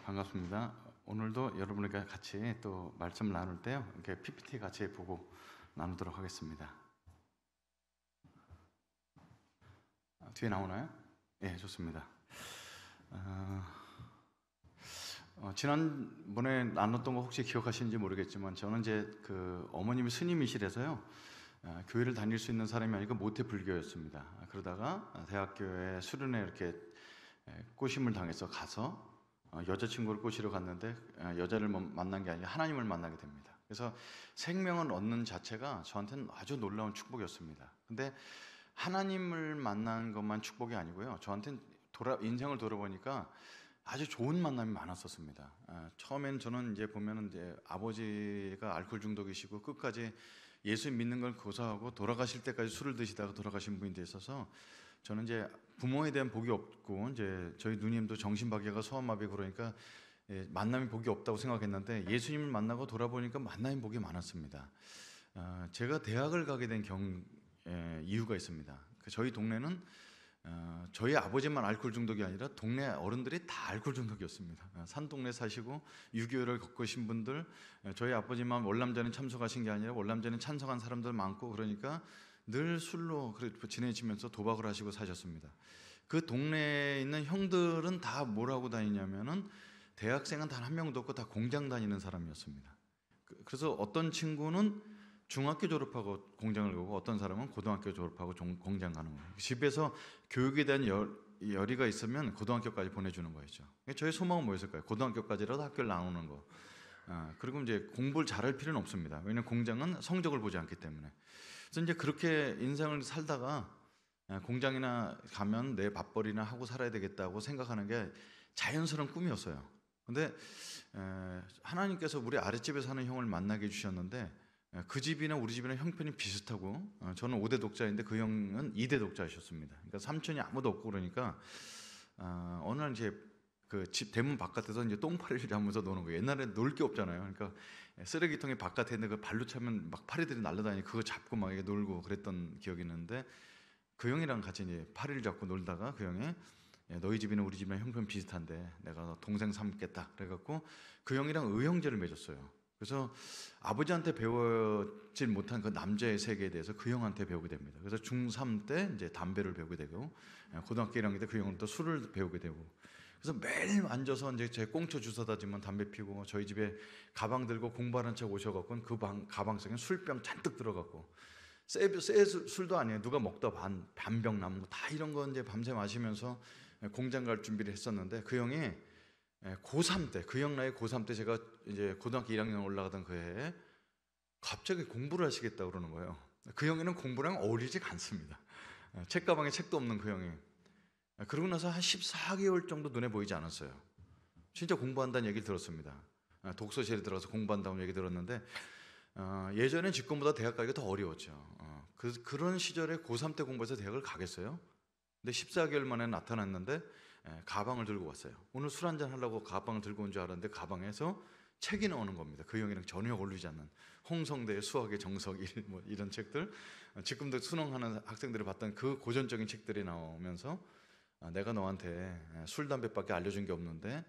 반갑습니다. 오늘도 여러분과 같이 또 말씀 나눌 때요, 이렇게 PPT 같이 보고 나누도록 하겠습니다. 뒤에 나오나요? 예, 좋습니다. 지난번에 나눴던 거 혹시 기억하시는지 모르겠지만 저는 이제 그 어머님이 스님이시라서요, 교회를 다닐 수 있는 사람이 아니고 모태 불교였습니다. 그러다가 대학교에 수련회 이렇게 꼬심을 당해서 가서 여자친구를 꼬시러 갔는데 여자를 만난 게 아니라 하나님을 만나게 됩니다. 그래서 생명을 얻는 자체가 저한테는 아주 놀라운 축복이었습니다. 근데 하나님을 만난 것만 축복이 아니고요, 저한테는 인생을 돌아보니까 아주 좋은 만남이 많았었습니다. 처음엔 저는 이제 보면은 이제 아버지가 알코올 중독이시고 끝까지 예수 믿는 걸 고사하고 돌아가실 때까지 술을 드시다가 돌아가신 분이 있어서 저는 이제 부모에 대한 복이 없고 이제 저희 누님도 정신박애가 소아마비 그러니까 만남이 복이 없다고 생각했는데 예수님을 만나고 돌아보니까 만남이 복이 많았습니다. 제가 대학을 가게 된 이유가 있습니다. 저희 동네는 저희 아버지만 알코올 중독이 아니라 동네 어른들이 다 알코올 중독이었습니다. 산동네 사시고 6.25를 겪으신 분들, 저희 아버지만 월남전에 참석하신 게 아니라 월남전에 찬성한 사람들 많고, 그러니까 늘 술로 지내시면서 도박을 하시고 사셨습니다. 그 동네에 있는 형들은 다 뭘 하고 다니냐면은 대학생은 단 한 명도 없고 다 공장 다니는 사람이었습니다. 그래서 어떤 친구는 중학교 졸업하고 공장을 가고 어떤 사람은 고등학교 졸업하고 공장 가는 거예요. 집에서 교육에 대한 열의가 있으면 고등학교까지 보내주는 거였죠. 저의 소망은 뭐였을까요? 고등학교까지라도 학교를 나오는 거. 그리고 이제 공부를 잘할 필요는 없습니다. 왜냐하면 공장은 성적을 보지 않기 때문에. 그래서 이제 그렇게 인생을 살다가 공장이나 가면 내 밥벌이나 하고 살아야 되겠다고 생각하는 게 자연스러운 꿈이었어요. 근데 하나님께서 우리 아랫집에 사는 형을 만나게 해주셨는데 그 집이나 우리 집이나 형편이 비슷하고 저는 5대 독자인데 그 형은 2대 독자이셨습니다. 그러니까 삼촌이 아무도 없고 그러니까 어느 날 이제 그 집 대문 바깥에서 이제 똥파리를 잡으면서 노는 거예요. 옛날에 놀 게 없잖아요. 그러니까 쓰레기통이 바깥에 있는데 그 발로 차면 막 파리들이 날아다니고 그거 잡고 막 이렇게 놀고 그랬던 기억이 있는데 그 형이랑 같이 이제 파리를 잡고 놀다가 그 형이 너희 집이나 우리 집이나 형편 비슷한데 내가 너 동생 삼겠다 그래갖고 그 형이랑 의형제를 맺었어요. 그래서 아버지한테 배우질 못한 그 남자의 세계에 대해서 그 형한테 배우게 됩니다. 그래서 중3 때 이제 담배를 배우게 되고 고등학교 1학년 때 그 형은 또 술을 배우게 되고, 그래서 매일 앉아서 이제 제 꽁초 주워다 주면 담배 피고 저희 집에 가방 들고 공부하는 척 오셔갖고 그 가방 속에 술병 잔뜩 들어갔고 새 술도 아니에요. 누가 먹다 반병 남은 거 다 이런 거 이제 밤새 마시면서 공장 갈 준비를 했었는데 그 형이 고3 때, 그 형 나이 고3 때 제가 이제 고등학교 1학년 올라가던 그 해에 갑자기 공부를 하시겠다고 그러는 거예요. 그 형이는 공부랑 어울리지가 않습니다. 책가방에 책도 없는 그 형이. 그러고 나서 한 14개월 정도 눈에 보이지 않았어요. 진짜 공부한다는 얘기를 들었습니다. 독서실에 들어가서 공부한다는 얘기 들었는데 예전엔 직권보다 대학 가기가 더 어려웠죠. 그런 시절에 고3 때 공부해서 대학을 가겠어요? 근데 14개월 만에 나타났는데 가방을 들고 왔어요. 오늘 술 한잔 하려고 가방을 들고 온 줄 알았는데 가방에서 책이 나오는 겁니다. 그 형이랑 전혀 어울리지 않는 홍성대의 수학의 정석 뭐 이런 책들, 지금도 수능하는 학생들이 봤던 그 고전적인 책들이 나오면서 내가 너한테 술, 담배밖에 알려준 게 없는데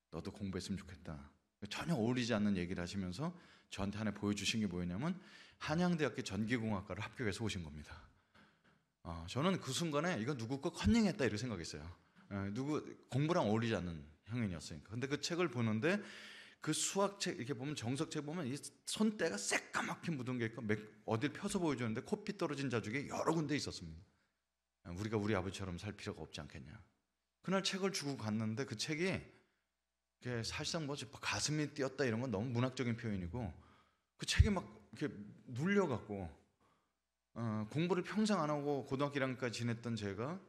너도 공부했으면 좋겠다. 전혀 어울리지 않는 얘기를 하시면서 저한테 하나 보여주신 게 뭐였냐면 한양대학교 전기공학과를 합격해서 오신 겁니다. 저는 그 순간에 이거 누구 거 컨닝했다 이렇게 생각했어요. 누구 공부랑 어울리지 않는 형인이었으니까. 근데 그 책을 보는데 그 수학책 이렇게 보면 정석책 보면 이 손때가 새까맣게 묻은 게 있고 어딜 펴서 보여주는데 코피 떨어진 자국이 여러 군데 있었습니다. 우리가 우리 아버지처럼 살 필요가 없지 않겠냐. 그날 책을 주고 갔는데 그 책이 사실상 뭐 가슴이 뛰었다 이런 건 너무 문학적인 표현이고 그 책이 막 이렇게 눌려갖고 공부를 평생 안 하고 고등학교 1학년까지 지냈던 제가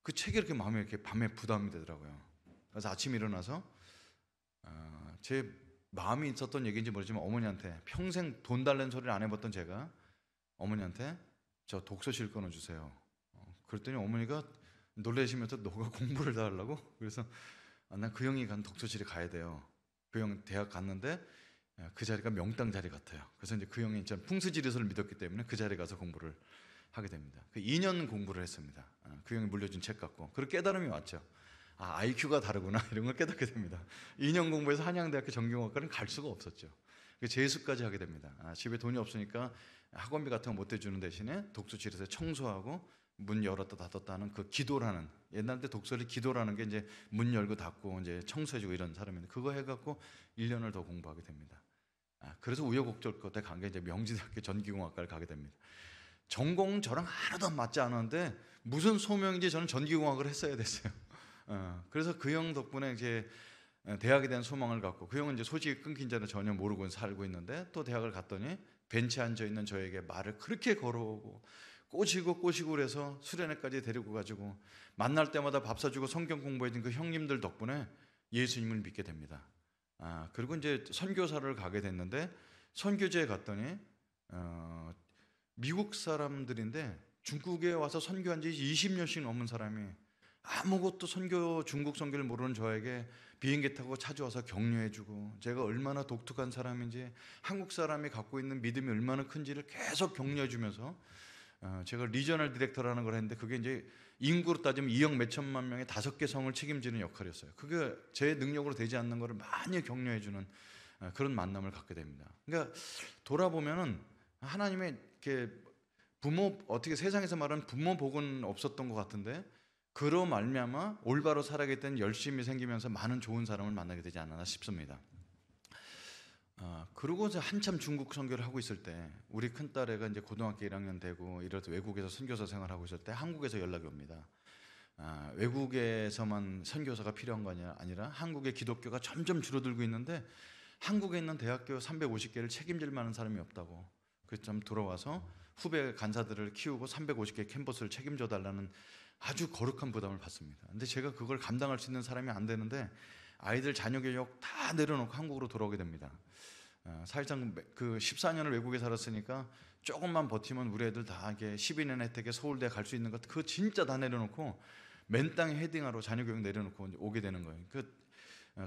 그 책이 이렇게 마음에 이렇게 밤에 부담이 되더라고요. 그래서 아침에 일어나서 제 마음이 있었던 얘기인지 모르지만 어머니한테 평생 돈 달라는 소리를 안 해봤던 제가 어머니한테 저 독서실 끊어주세요. 그랬더니 어머니가 놀라시면서 너가 공부를 다 하려고? 그래서 난 그 형이 간 독서실에 가야 돼요. 그 형 대학 갔는데 그 자리가 명당 자리 같아요. 그래서 이제 그 형이 전 풍수지리설을 믿었기 때문에 그 자리에 가서 공부를 하게 됩니다. 그 2년 공부를 했습니다. 그 형이 물려준 책 갖고. 그리고 깨달음이 왔죠. IQ가 다르구나 이런 걸 깨닫게 됩니다. 2년 공부해서 한양대학교 전기공학과는 갈 수가 없었죠. 재수까지 하게 됩니다. 집에 돈이 없으니까 학원비 같은 거 못 대주는 대신에 독서실에서 청소하고 문 열었다 닫았다 하는 그 기도라는, 옛날 때 독서를 기도라는 게 이제 문 열고 닫고 이제 청소해주고 이런 사람인데, 그거 해갖고 1년을 더 공부하게 됩니다. 그래서 우여곡절 끝에 간 게 이제 명지대학교 전기공학과를 가게 됩니다. 전공은 저랑 하나도 맞지 않았는데 무슨 소명인지 저는 전기공학을 했어야 됐어요. 그래서 그 형 덕분에 이제 대학에 대한 소망을 갖고, 그 형은 이제 소식이 끊긴 자는 전혀 모르고 살고 있는데, 또 대학을 갔더니 벤치에 앉아 있는 저에게 말을 그렇게 걸어오고 꼬시고 그래서 수련회까지 데리고 가지고 만날 때마다 밥 사주고 성경 공부해준 그 형님들 덕분에 예수님을 믿게 됩니다. 그리고 이제 선교사를 가게 됐는데, 선교제에 갔더니 미국 사람들인데 중국에 와서 선교한 지 20년씩 넘은 사람이 아무것도 중국 선교를 모르는 저에게 비행기 타고 찾아와서 격려해주고, 제가 얼마나 독특한 사람인지, 한국 사람이 갖고 있는 믿음이 얼마나 큰지를 계속 격려해주면서, 제가 리저널 디렉터라는 걸 했는데, 그게 이제 인구로 따지면 2억 몇천만 명의 5개 성을 책임지는 역할이었어요. 그게 제 능력으로 되지 않는 것을 많이 격려해주는 그런 만남을 갖게 됩니다. 그러니까 돌아보면은 하나님의 이렇게 어떻게 세상에서 말하는 부모 복은 없었던 것 같은데, 그로 말미암아 올바로 살아가겠다는 열심이 생기면서 많은 좋은 사람을 만나게 되지 않았나 싶습니다. 그러고 한참 중국 선교를 하고 있을 때, 우리 큰딸애가 이제 고등학교 1학년 되고 이래서 외국에서 선교사 생활하고 있을 때 한국에서 연락이 옵니다. 외국에서만 선교사가 필요한 거 아니라 한국의 기독교가 점점 줄어들고 있는데 한국에 있는 대학교 350개를 책임질 만한 사람이 없다고. 그래서 좀 돌아와서 후배 간사들을 키우고 350개 캠퍼스를 책임져 달라는 아주 거룩한 부담을 받습니다. 근데 제가 그걸 감당할 수 있는 사람이 안 되는데, 아이들 자녀 교육 다 내려놓고 한국으로 돌아오게 됩니다. 사실상 그 14년을 외국에 살았으니까 조금만 버티면 우리 애들 다 이게 12년 혜택에 서울대 갈 수 있는 것, 그거 진짜 다 내려놓고 맨 땅에 헤딩하러 자녀 교육 내려놓고 오게 되는 거예요.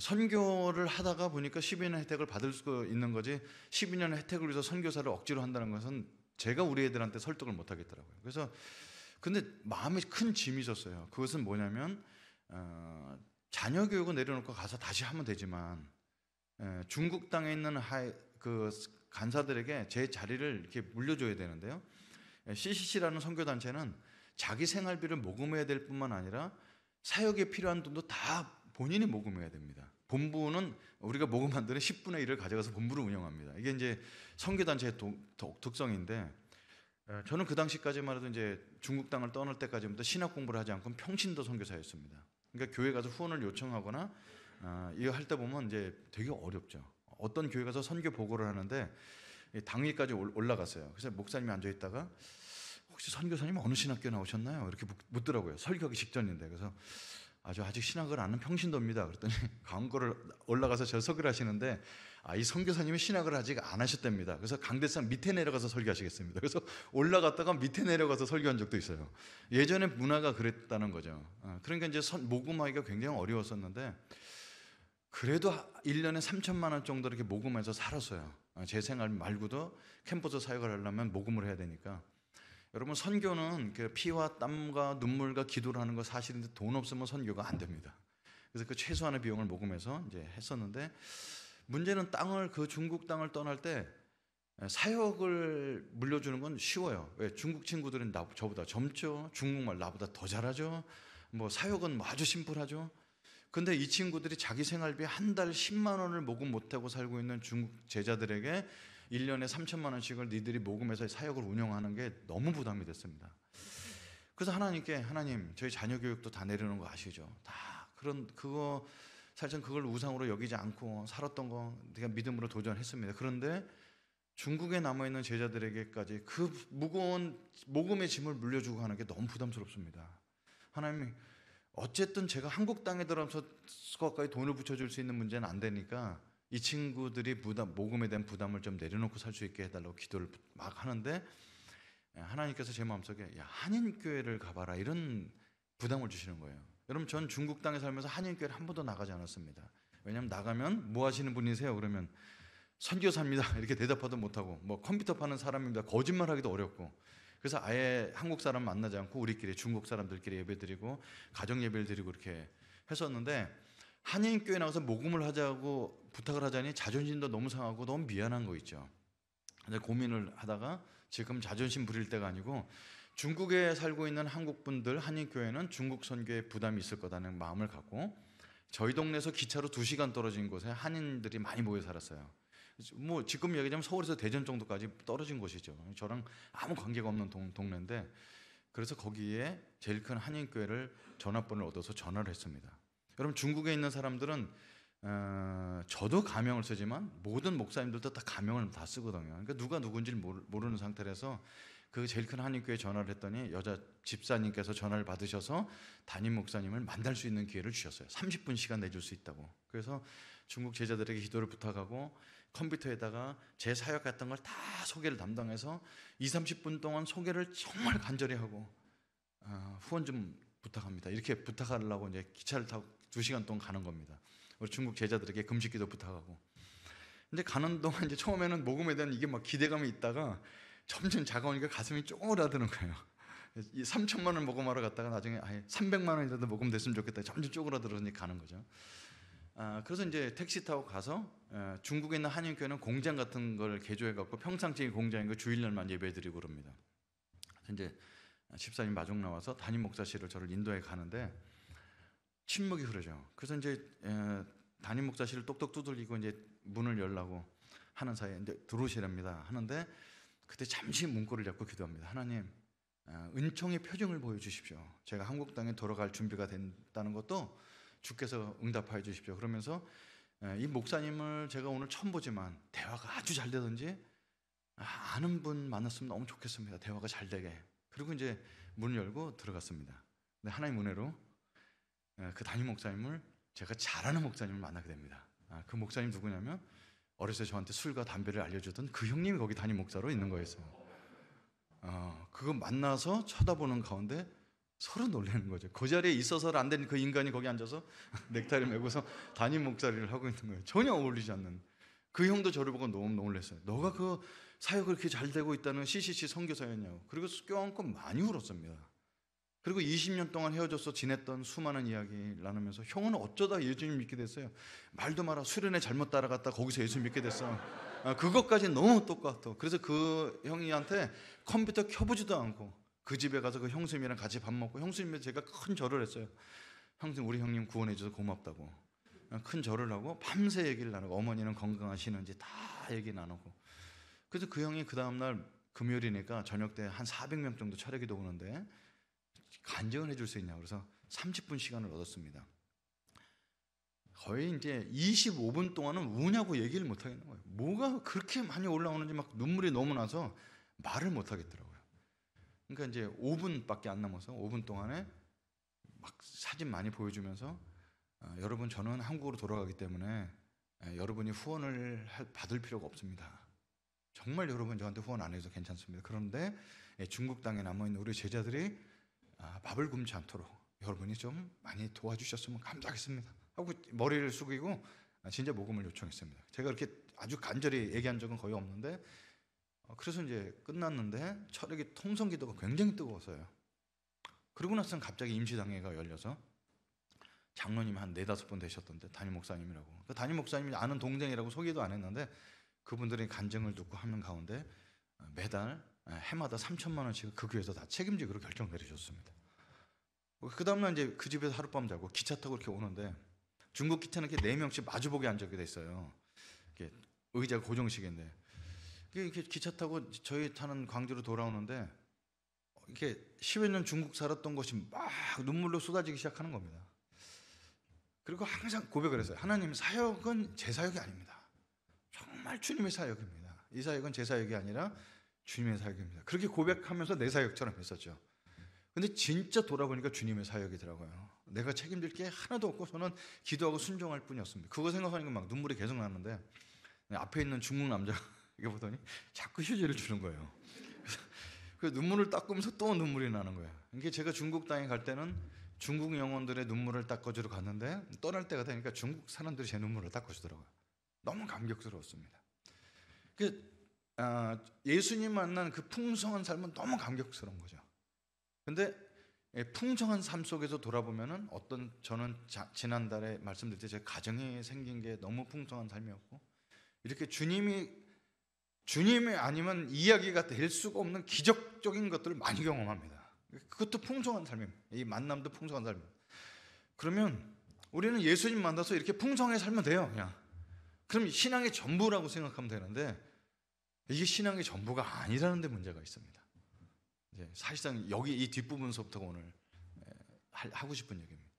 선교를 하다가 보니까 12년 혜택을 받을 수 있는 거지, 12년 혜택을 위해서 선교사를 억지로 한다는 것은 제가 우리 애들한테 설득을 못 하겠더라고요. 그래서 근데 마음에 큰 짐이 있었어요. 그것은 뭐냐면 자녀 교육을 내려놓고 가서 다시 하면 되지만, 중국 땅에 있는 그 간사들에게 제 자리를 이렇게 물려줘야 되는데요. CCC라는 선교단체는 자기 생활비를 모금해야 될 뿐만 아니라 사역에 필요한 돈도 다 본인이 모금해야 됩니다. 본부는 우리가 모금한 돈의 10분의 1을 가져가서 본부를 운영합니다. 이게 이제 선교단체의 특성인데, 저는 그 당시까지만 해도 이제 중국 땅을 떠날 때까지부터 신학 공부를 하지 않고 평신도 선교사였습니다. 그러니까 교회 가서 후원을 요청하거나 이거 할 때 보면 이제 되게 어렵죠. 어떤 교회 가서 선교 보고를 하는데 당일까지 올라갔어요. 그래서 목사님이 앉아 있다가 혹시 선교사님 어느 신학교 나오셨나요? 이렇게 묻더라고요. 설교하기 직전인데. 그래서 아직 신학을 아는 평신도입니다. 그랬더니 광고를 올라가서 저 설교를 하시는데, 이 선교사님이 신학을 아직 안 하셨답니다. 그래서 강대상 밑에 내려가서 설교하시겠습니다. 그래서 올라갔다가 밑에 내려가서 설교한 적도 있어요. 예전에 문화가 그랬다는 거죠. 그러니까 이제 모금하기가 굉장히 어려웠었는데, 그래도 1년에 3천만 원 정도 이렇게 모금해서 살았어요. 제 생활 말고도 캠퍼스 사역을 하려면 모금을 해야 되니까. 여러분, 선교는 피와 땀과 눈물과 기도를 하는 거 사실인데, 돈 없으면 선교가 안 됩니다. 그래서 그 최소한의 비용을 모금해서 이제 했었는데, 문제는 그 중국 땅을 떠날 때 사역을 물려주는 건 쉬워요. 왜? 중국 친구들은 저보다 젊죠. 중국말 나보다 더 잘하죠. 사역은 아주 심플하죠. 근데 이 친구들이 자기 생활비 한 달 10만 원을 모금 못하고 살고 있는 중국 제자들에게 1년에 3천만 원씩을 니들이 모금해서 사역을 운영하는 게 너무 부담이 됐습니다. 그래서 하나님, 저희 자녀 교육도 다 내려놓은 거 아시죠? 사실은 그걸 우상으로 여기지 않고 살았던 거 내가 믿음으로 도전했습니다. 그런데 중국에 남아있는 제자들에게까지 그 무거운 모금의 짐을 물려주고 하는 게 너무 부담스럽습니다. 하나님, 어쨌든 제가 한국 땅에 들어가서 가까이 돈을 붙여줄 수 있는 문제는 안 되니까 이 친구들이 모금에 대한 부담을 좀 내려놓고 살 수 있게 해달라고 기도를 막 하는데, 하나님께서 제 마음속에 한인교회를 가봐라 이런 부담을 주시는 거예요. 여러분, 전 중국 땅에 살면서 한인교회를 한 번도 나가지 않았습니다. 왜냐하면 나가면 뭐 하시는 분이세요? 그러면 선교사입니다 이렇게 대답하도 못하고, 컴퓨터 파는 사람입니다 거짓말하기도 어렵고, 그래서 아예 한국 사람 만나지 않고 우리끼리 중국 사람들끼리 예배드리고 가정 예배를 드리고 이렇게 했었는데 한인교회 나가서 복음을 하자고 부탁을 하자니 자존심도 너무 상하고 너무 미안한 거 있죠. 근데 고민을 하다가 지금 자존심 부릴 때가 아니고 중국에 살고 있는 한국 분들 한인교회는 중국 선교에 부담이 있을 거다는 마음을 갖고 저희 동네에서 기차로 2시간 떨어진 곳에 한인들이 많이 모여 살았어요. 뭐 지금 얘기하자면 서울에서 대전 정도까지 떨어진 곳이죠. 저랑 아무 관계가 없는 동네인데 그래서 거기에 제일 큰 한인교회를 전화번호를 얻어서 전화를 했습니다. 여러분 중국에 있는 사람들은 저도 가명을 쓰지만 모든 목사님들도 다 가명을 다 쓰거든요. 그러니까 누가 누군지 모르는 상태라서 그 제일 큰 한인교회에 전화를 했더니 여자 집사님께서 전화를 받으셔서 담임 목사님을 만날 수 있는 기회를 주셨어요. 30분 시간 내줄 수 있다고. 그래서 중국 제자들에게 기도를 부탁하고 컴퓨터에다가 제 사역 같은 걸 다 소개를 담당해서 20-30분 동안 소개를 정말 간절히 하고 후원 좀 부탁합니다. 이렇게 부탁하려고 이제 기차를 타고 2시간 동안 가는 겁니다. 우리 중국 제자들에게 금식기도 부탁하고. 근데 가는 동안 이제 처음에는 복음에 대한 이게 막 기대감이 있다가 점점 다가오니까 가슴이 쪼그라드는 거예요. 이 3천만 원 모금하러 갔다가 나중에 아예 300만 원이라도 모금됐으면 좋겠다. 점점 쪼그라들어서 가는 거죠. 그래서 이제 택시 타고 가서 중국에 있는 한인교회는 공장 같은 걸 개조해 갖고 평상적인 공장인 거 주일날만 예배드리고 그럽니다. 그래서 이제 집사님 마중 나와서 담임 목사실을 저를 인도해 가는데 침묵이 흐르죠. 그래서 이제 담임 목사실을 똑똑 두들기고 이제 문을 열라고 하는 사이에 이제 들어오시랍니다. 하는데 그때 잠시 문고를 잡고 기도합니다. 하나님, 은총의 표정을 보여주십시오. 제가 한국 땅에 돌아갈 준비가 된다는 것도 주께서 응답하여 주십시오. 그러면서 이 목사님을 제가 오늘 처음 보지만 대화가 아주 잘 되든지 아는 분 만났으면 너무 좋겠습니다. 대화가 잘 되게. 그리고 이제 문을 열고 들어갔습니다. 근데 하나님 은혜로 그 담임 목사님을 제가 잘 아는 목사님을 만나게 됩니다. 그 목사님 누구냐면 어렸을 때 저한테 술과 담배를 알려주던 그 형님이 거기 담임 목사로 있는 거였어요. 그거 만나서 쳐다보는 가운데 서로 놀라는 거죠. 그 자리에 있어서 안 된 그 인간이 거기 앉아서 넥타이를 메고서 담임 목사리를 하고 있는 거예요. 전혀 어울리지 않는. 그 형도 저를 보고 너무 놀랐어요. 너가 그 사역이 그렇게 잘 되고 있다는 CCC 선교사였냐고. 그리고 껴안고 많이 울었습니다. 그리고 20년 동안 헤어져서 지냈던 수많은 이야기 나누면서 형은 어쩌다 예수님 믿게 됐어요. 말도 마라. 수련회 잘못 따라갔다 거기서 예수 믿게 됐어. 그것까지 너무 똑같아. 그래서 그 형이한테 컴퓨터 켜보지도 않고 그 집에 가서 그 형수님이랑 같이 밥 먹고 형수님한테 제가 큰 절을 했어요. 형수님 우리 형님 구원해 줘서 고맙다고 큰 절을 하고 밤새 얘기를 나누고 어머니는 건강하시는지 다 얘기 나누고. 그래서 그 형이 그 다음날 금요일이니까 저녁 때 한 400명 정도 차례기도 오는데 간증을 해줄 수 있냐고 그래서 30분 시간을 얻었습니다. 거의 이제 25분 동안은 우냐고 얘기를 못 하겠는 거예요. 뭐가 그렇게 많이 올라오는지 막 눈물이 너무 나서 말을 못 하겠더라고요. 그러니까 이제 5분밖에 안 남아서 5분 동안에 막 사진 많이 보여주면서 여러분 저는 한국으로 돌아가기 때문에 여러분이 후원을 받을 필요가 없습니다. 정말 여러분 저한테 후원 안 해도 괜찮습니다. 그런데 중국 땅에 남아있는 우리 제자들이 밥을 굶지 않도록 여러분이 좀 많이 도와주셨으면 감사하겠습니다 하고 머리를 숙이고 진짜 모금을 요청했습니다. 제가 이렇게 아주 간절히 얘기한 적은 거의 없는데 그래서 이제 끝났는데 철학이 통성기도가 굉장히 뜨거웠어요. 그러고 나서는 갑자기 임시당회가 열려서 장로님이 한 4-5번 되셨던데 담임 목사님이라고. 그 담임 목사님이 아는 동생이라고 소개도 안 했는데 그분들이 간증을 듣고 하는 가운데 매달 해마다 3천만 원씩 그 교회에서 다 책임지기로 결정 내리셨습니다. 그 다음날 이제 그 집에서 하룻밤 자고 기차 타고 이렇게 오는데 중국 기차는 이렇게 4명씩 마주보게 앉게 돼 있어요. 이렇게 의자가 고정식인데 이렇게 기차 타고 저희 타는 광주로 돌아오는데 이렇게 10여 년 중국 살았던 것이 막 눈물로 쏟아지기 시작하는 겁니다. 그리고 항상 고백을 했어요. 하나님 사역은 제 사역이 아닙니다. 정말 주님의 사역입니다. 이 사역은 제 사역이 아니라 주님의 사역입니다. 그렇게 고백하면서 내 사역처럼 했었죠. 근데 진짜 돌아보니까 주님의 사역이더라고요. 내가 책임질 게 하나도 없고 저는 기도하고 순종할 뿐이었습니다. 그거 생각하니까 막 눈물이 계속 나는데 앞에 있는 중국 남자가 이게 보더니 자꾸 휴지를 주는 거예요. 그 눈물을 닦으면서 또 눈물이 나는 거예요. 이게 제가 중국 땅에 갈 때는 중국 영혼들의 눈물을 닦아주러 갔는데 떠날 때가 되니까 중국 사람들이 제 눈물을 닦아주더라고요. 너무 감격스러웠습니다. 예수님 만난 그 풍성한 삶은 너무 감격스러운 거죠. 근데 풍성한 삶 속에서 돌아보면은 저는 지난달에 말씀드릴 때 제 가정이 생긴 게 너무 풍성한 삶이었고, 이렇게 주님이 아니면 이야기가 될 수가 없는 기적적인 것들을 많이 경험합니다. 그것도 풍성한 삶입니다. 이 만남도 풍성한 삶입니다. 그러면 우리는 예수님 만나서 이렇게 풍성하게 살면 돼요. 그냥 그럼 신앙의 전부라고 생각하면 되는데, 이게 신앙의 전부가 아니라는 데 문제가 있습니다. 사실상 여기 이 뒷부분서부터가 오늘 하고 싶은 얘기입니다.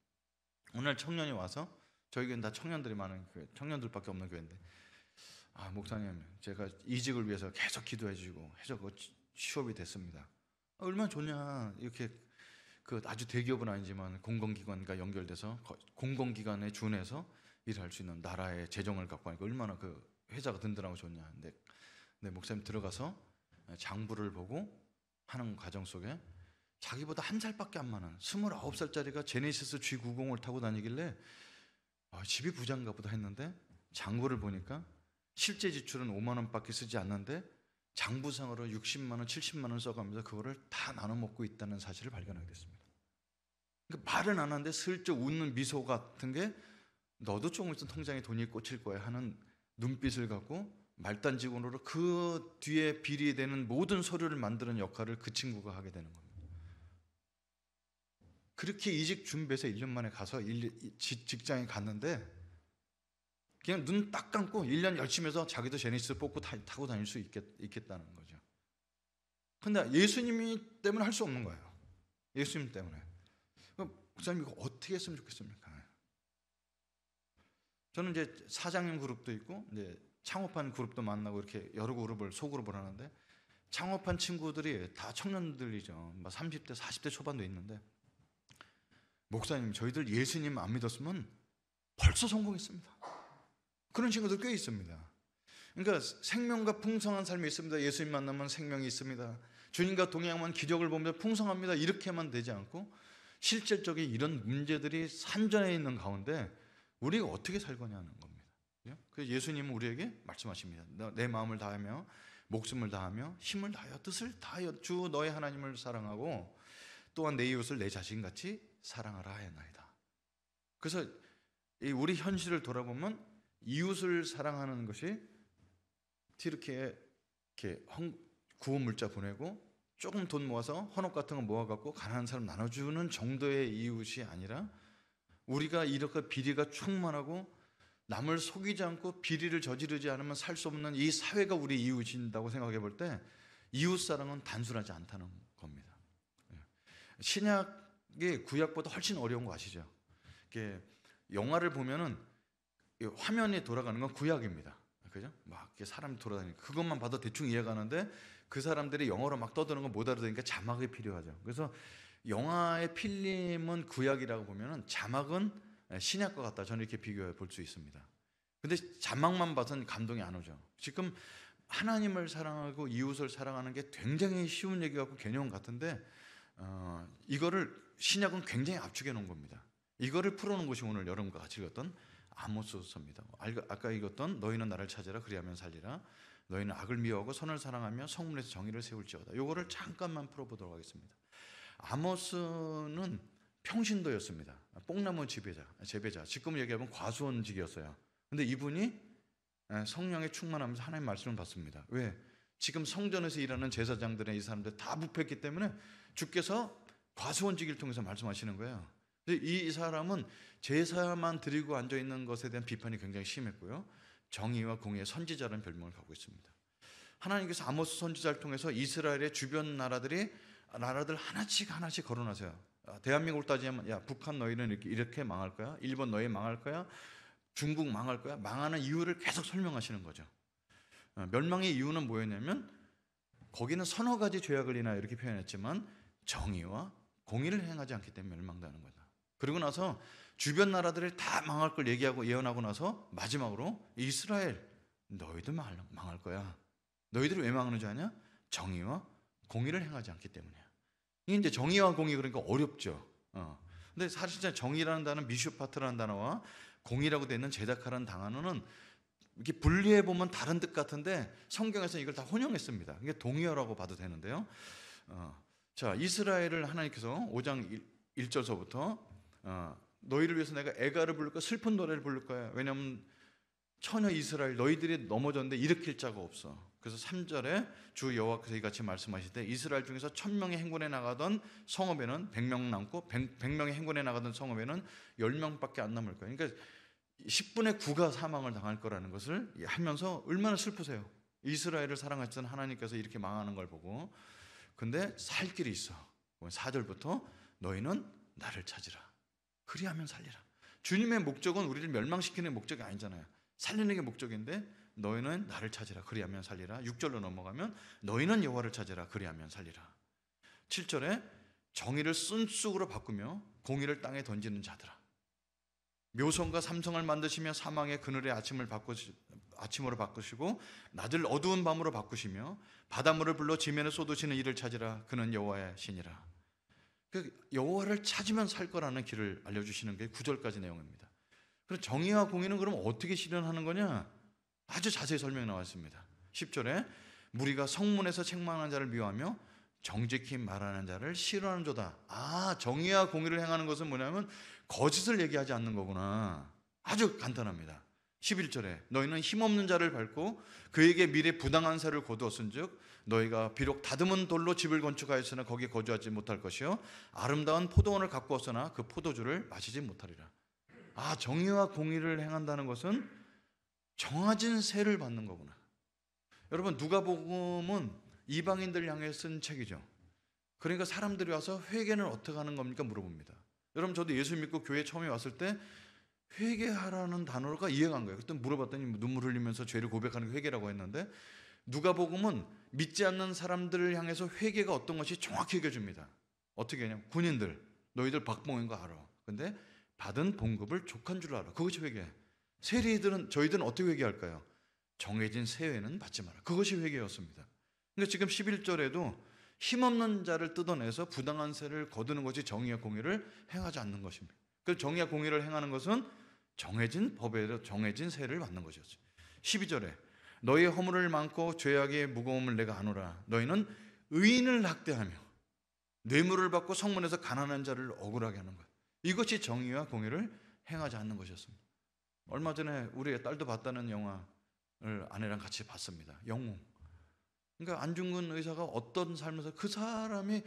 오늘 청년이 와서, 저희 교회는 다 청년들이 많은 교회, 청년들밖에 없는 교회인데, 목사님 제가 이직을 위해서 계속 기도해 주시고 해서 취업이 됐습니다. 얼마나 좋냐. 이렇게 아주 대기업은 아니지만 공공기관과 연결돼서 공공기관에 준해서 일할 수 있는 나라의 재정을 갖고 하니까 얼마나 그 회사가 든든하고 좋냐. 근데 목사님 들어가서 장부를 보고 하는 과정 속에 자기보다 한 살밖에 안 많은 29살짜리가 제네시스 G90을 타고 다니길래 집이 부자인가 보다 했는데, 장부를 보니까 실제 지출은 5만 원밖에 쓰지 않는데 장부상으로 60만 원, 70만 원 써가면서 그거를 다 나눠 먹고 있다는 사실을 발견하게 됐습니다. 그러니까 말은 안 하는데 슬쩍 웃는 미소 같은 게, 너도 조금 있으면 통장에 돈이 꽂힐 거야 하는 눈빛을 갖고 말단직원으로 그 뒤에 비리되는 모든 서류를 만드는 역할을 그 친구가 하게 되는 겁니다. 그렇게 이직 준비해서 1년 만에 가서 직장에 갔는데, 그냥 눈 딱 감고 1년 열심히 해서 자기도 제네시스 뽑고 타고 다닐 수 있겠다는 거죠. 근데 예수님이 때문에 할 수 없는 거예요. 예수님 때문에. 목사님 이거 어떻게 했으면 좋겠습니까? 저는 이제 사장님 그룹도 있고 이제 창업한 그룹도 만나고 이렇게 여러 그룹을 소그룹을 하는데, 창업한 친구들이 다 청년들이죠. 30대 40대 초반도 있는데, 목사님 저희들 예수님 안 믿었으면 벌써 성공했습니다. 그런 친구들 꽤 있습니다. 그러니까 생명과 풍성한 삶이 있습니다. 예수님 만나면 생명이 있습니다. 주님과 동행하면 기적을 보면서 풍성합니다. 이렇게만 되지 않고 실질적인 이런 문제들이 산전해 있는 가운데 우리가 어떻게 살거냐는 겁니다. 그래서 예수님은 우리에게 말씀하십니다. 내 마음을 다하며 목숨을 다하며 힘을 다하여 뜻을 다하여 주 너의 하나님을 사랑하고 또한 내 이웃을 내 자신같이 사랑하라 하였나이다. 그래서 우리 현실을 돌아보면 이웃을 사랑하는 것이 이렇게 구원 물자 보내고 조금 돈 모아서 헌옷 같은 거 모아갖고 가난한 사람 나눠주는 정도의 이웃이 아니라, 우리가 이렇게 비리가 충만하고 남을 속이지 않고 비리를 저지르지 않으면 살 수 없는 이 사회가 우리 이웃인다고 생각해 볼 때, 이웃 사랑은 단순하지 않다는 겁니다. 신약이 구약보다 훨씬 어려운 거 아시죠? 영화를 보면은 화면이 돌아가는 건 구약입니다. 그죠? 막 이렇게 사람이 돌아다니니까 그것만 봐도 대충 이해가는데, 그 사람들이 영어로 막 떠드는 건 못 알아들으니까 자막이 필요하죠. 그래서 영화의 필름은 구약이라고 보면은 자막은 신약과 같다. 저는 이렇게 비교해 볼 수 있습니다. 근데 자막만 봐서는 감동이 안 오죠. 지금 하나님을 사랑하고 이웃을 사랑하는 게 굉장히 쉬운 얘기 같고 개념 같은데, 이거를 신약은 굉장히 압축해 놓은 겁니다. 이거를 풀어놓은 것이 오늘 여러분과 같이 읽었던 아모스서입니다. 아까 읽었던 너희는 나를 찾으라 그리하면 살리라, 너희는 악을 미워하고 선을 사랑하며 성문에서 정의를 세울지어다. 요거를 잠깐만 풀어보도록 하겠습니다. 아모스는 평신도였습니다. 뽕나무 재배자. 지금 얘기하면 과수원직이었어요. 근데 이분이 성령에 충만하면서 하나님의 말씀을 받습니다. 왜? 지금 성전에서 일하는 제사장들의 이 사람들 다 부패했기 때문에 주께서 과수원직을 통해서 말씀하시는 거예요. 이 사람은 제사만 드리고 앉아있는 것에 대한 비판이 굉장히 심했고요, 정의와 공의의 선지자라는 별명을 갖고 있습니다. 하나님께서 아모스 선지자를 통해서 이스라엘의 주변 나라들 하나씩 거론하세요. 대한민국을 따지면 북한 너희는 이렇게 망할 거야, 일본 너희 망할 거야, 중국 망할 거야, 망하는 이유를 계속 설명하시는 거죠. 멸망의 이유는 뭐였냐면, 거기는 서너 가지 죄악을 인하여 이렇게 표현했지만 정의와 공의를 행하지 않기 때문에 멸망당하는 거다. 그리고 나서 주변 나라들이 다 망할 걸 얘기하고 예언하고 나서 마지막으로 이스라엘 너희도 망할 거야. 너희들이 왜 망하는 줄 아냐? 정의와 공의를 행하지 않기 때문이야. 이게 이제 정의와 공의, 그러니까 어렵죠. 근데 사실 정의라는 단어, 미슈파트라는 단어와 공의라고 되어 있는 제다카라는 단어는 이렇게 분리해 보면 다른 뜻 같은데 성경에서 이걸 다 혼용했습니다. 이게 동의어라고 봐도 되는데요. 자, 이스라엘을 하나님께서 5장 1절서부터 너희를 위해서 내가 애가를 부를 거야, 슬픈 노래를 부를 거야. 왜냐하면 처녀 이스라엘 너희들이 넘어졌는데 일으킬 자가 없어. 그래서 3절에 주 여호와께서 이같이 말씀하실 때 이스라엘 중에서 1000명이 행군에 나가던 성읍에는 100명 남고 100명이 행군에 나가던 성읍에는 10명밖에 안 남을 거예요. 그러니까 10분의 9가 사망을 당할 거라는 것을 하면서 얼마나 슬프세요. 이스라엘을 사랑하시던 하나님께서 이렇게 망하는 걸 보고. 근데 살 길이 있어. 4절부터 너희는 나를 찾으라. 그리하면 살리라. 주님의 목적은 우리를 멸망시키는 목적이 아니잖아요. 살리는 게 목적인데 너희는 나를 찾으라. 그리하면 살리라. 6절로 넘어가면 너희는 여호와를 찾으라. 그리하면 살리라. 7절에 정의를 쓴쑥으로 바꾸며 공의를 땅에 던지는 자들아. 묘성과 삼성을 만드시며 사망의 그늘의 아침으로 바꾸시고 낮을 어두운 밤으로 바꾸시며 바닷물을 불러 지면에 쏟으시는 이를 찾으라. 그는 여호와의 신이라. 그 여호와를 찾으면 살 거라는 길을 알려주시는 게 9절까지 내용입니다. 그럼 정의와 공의는 그럼 어떻게 실현하는 거냐? 아주 자세히 설명이 나와 있습니다. 10절에 무리가 성문에서 책망하는 자를 미워하며 정직히 말하는 자를 싫어하는 조다. 정의와 공의를 행하는 것은 뭐냐면 거짓을 얘기하지 않는 거구나. 아주 간단합니다. 11절에 너희는 힘없는 자를 밟고 그에게 미래 부당한 세를 거두었은즉 너희가 비록 다듬은 돌로 집을 건축하였으나 거기에 거주하지 못할 것이요 아름다운 포도원을 가꾸었으나 그 포도주를 마시지 못하리라. 정의와 공의를 행한다는 것은 정해진 세를 받는 거구나. 여러분, 누가복음은 이방인들 향해 쓴 책이죠. 그러니까 사람들이 와서 회개는 어떻게 하는 겁니까? 물어봅니다. 여러분, 저도 예수 믿고 교회 처음에 왔을 때 회개하라는 단어가 이해가 안 가요. 그때 물어봤더니 눈물 흘리면서 죄를 고백하는 게 회개라고 했는데, 누가복음은 믿지 않는 사람들을 향해서 회개가 어떤 것이 정확히 얘기해 줍니다. 어떻게 하냐면, 군인들 너희들 박봉인 거 알아. 근데 받은 봉급을 족한 줄 알아. 그것이 회개. 세리들은, 저희들은 어떻게 회개할까요? 정해진 세회는 받지 마라. 그것이 회개였습니다. 그러니까 지금 11절에도 힘없는 자를 뜯어내서 부당한 세를 거두는 것이 정의와 공의를 행하지 않는 것입니다. 그 정의와 공의를 행하는 것은 정해진 법에 정해진 세를 받는 것이었죠. 12절에 너희의 허물을 많고 죄악의 무거움을 내가 아노라. 너희는 의인을 학대하며 뇌물을 받고 성문에서 가난한 자를 억울하게 하는 것. 이것이 정의와 공의를 행하지 않는 것이었습니다. 얼마 전에 우리 딸도 봤다는 영화를 아내랑 같이 봤습니다. 영웅. 그러니까 안중근 의사가 어떤 삶에서 그 사람이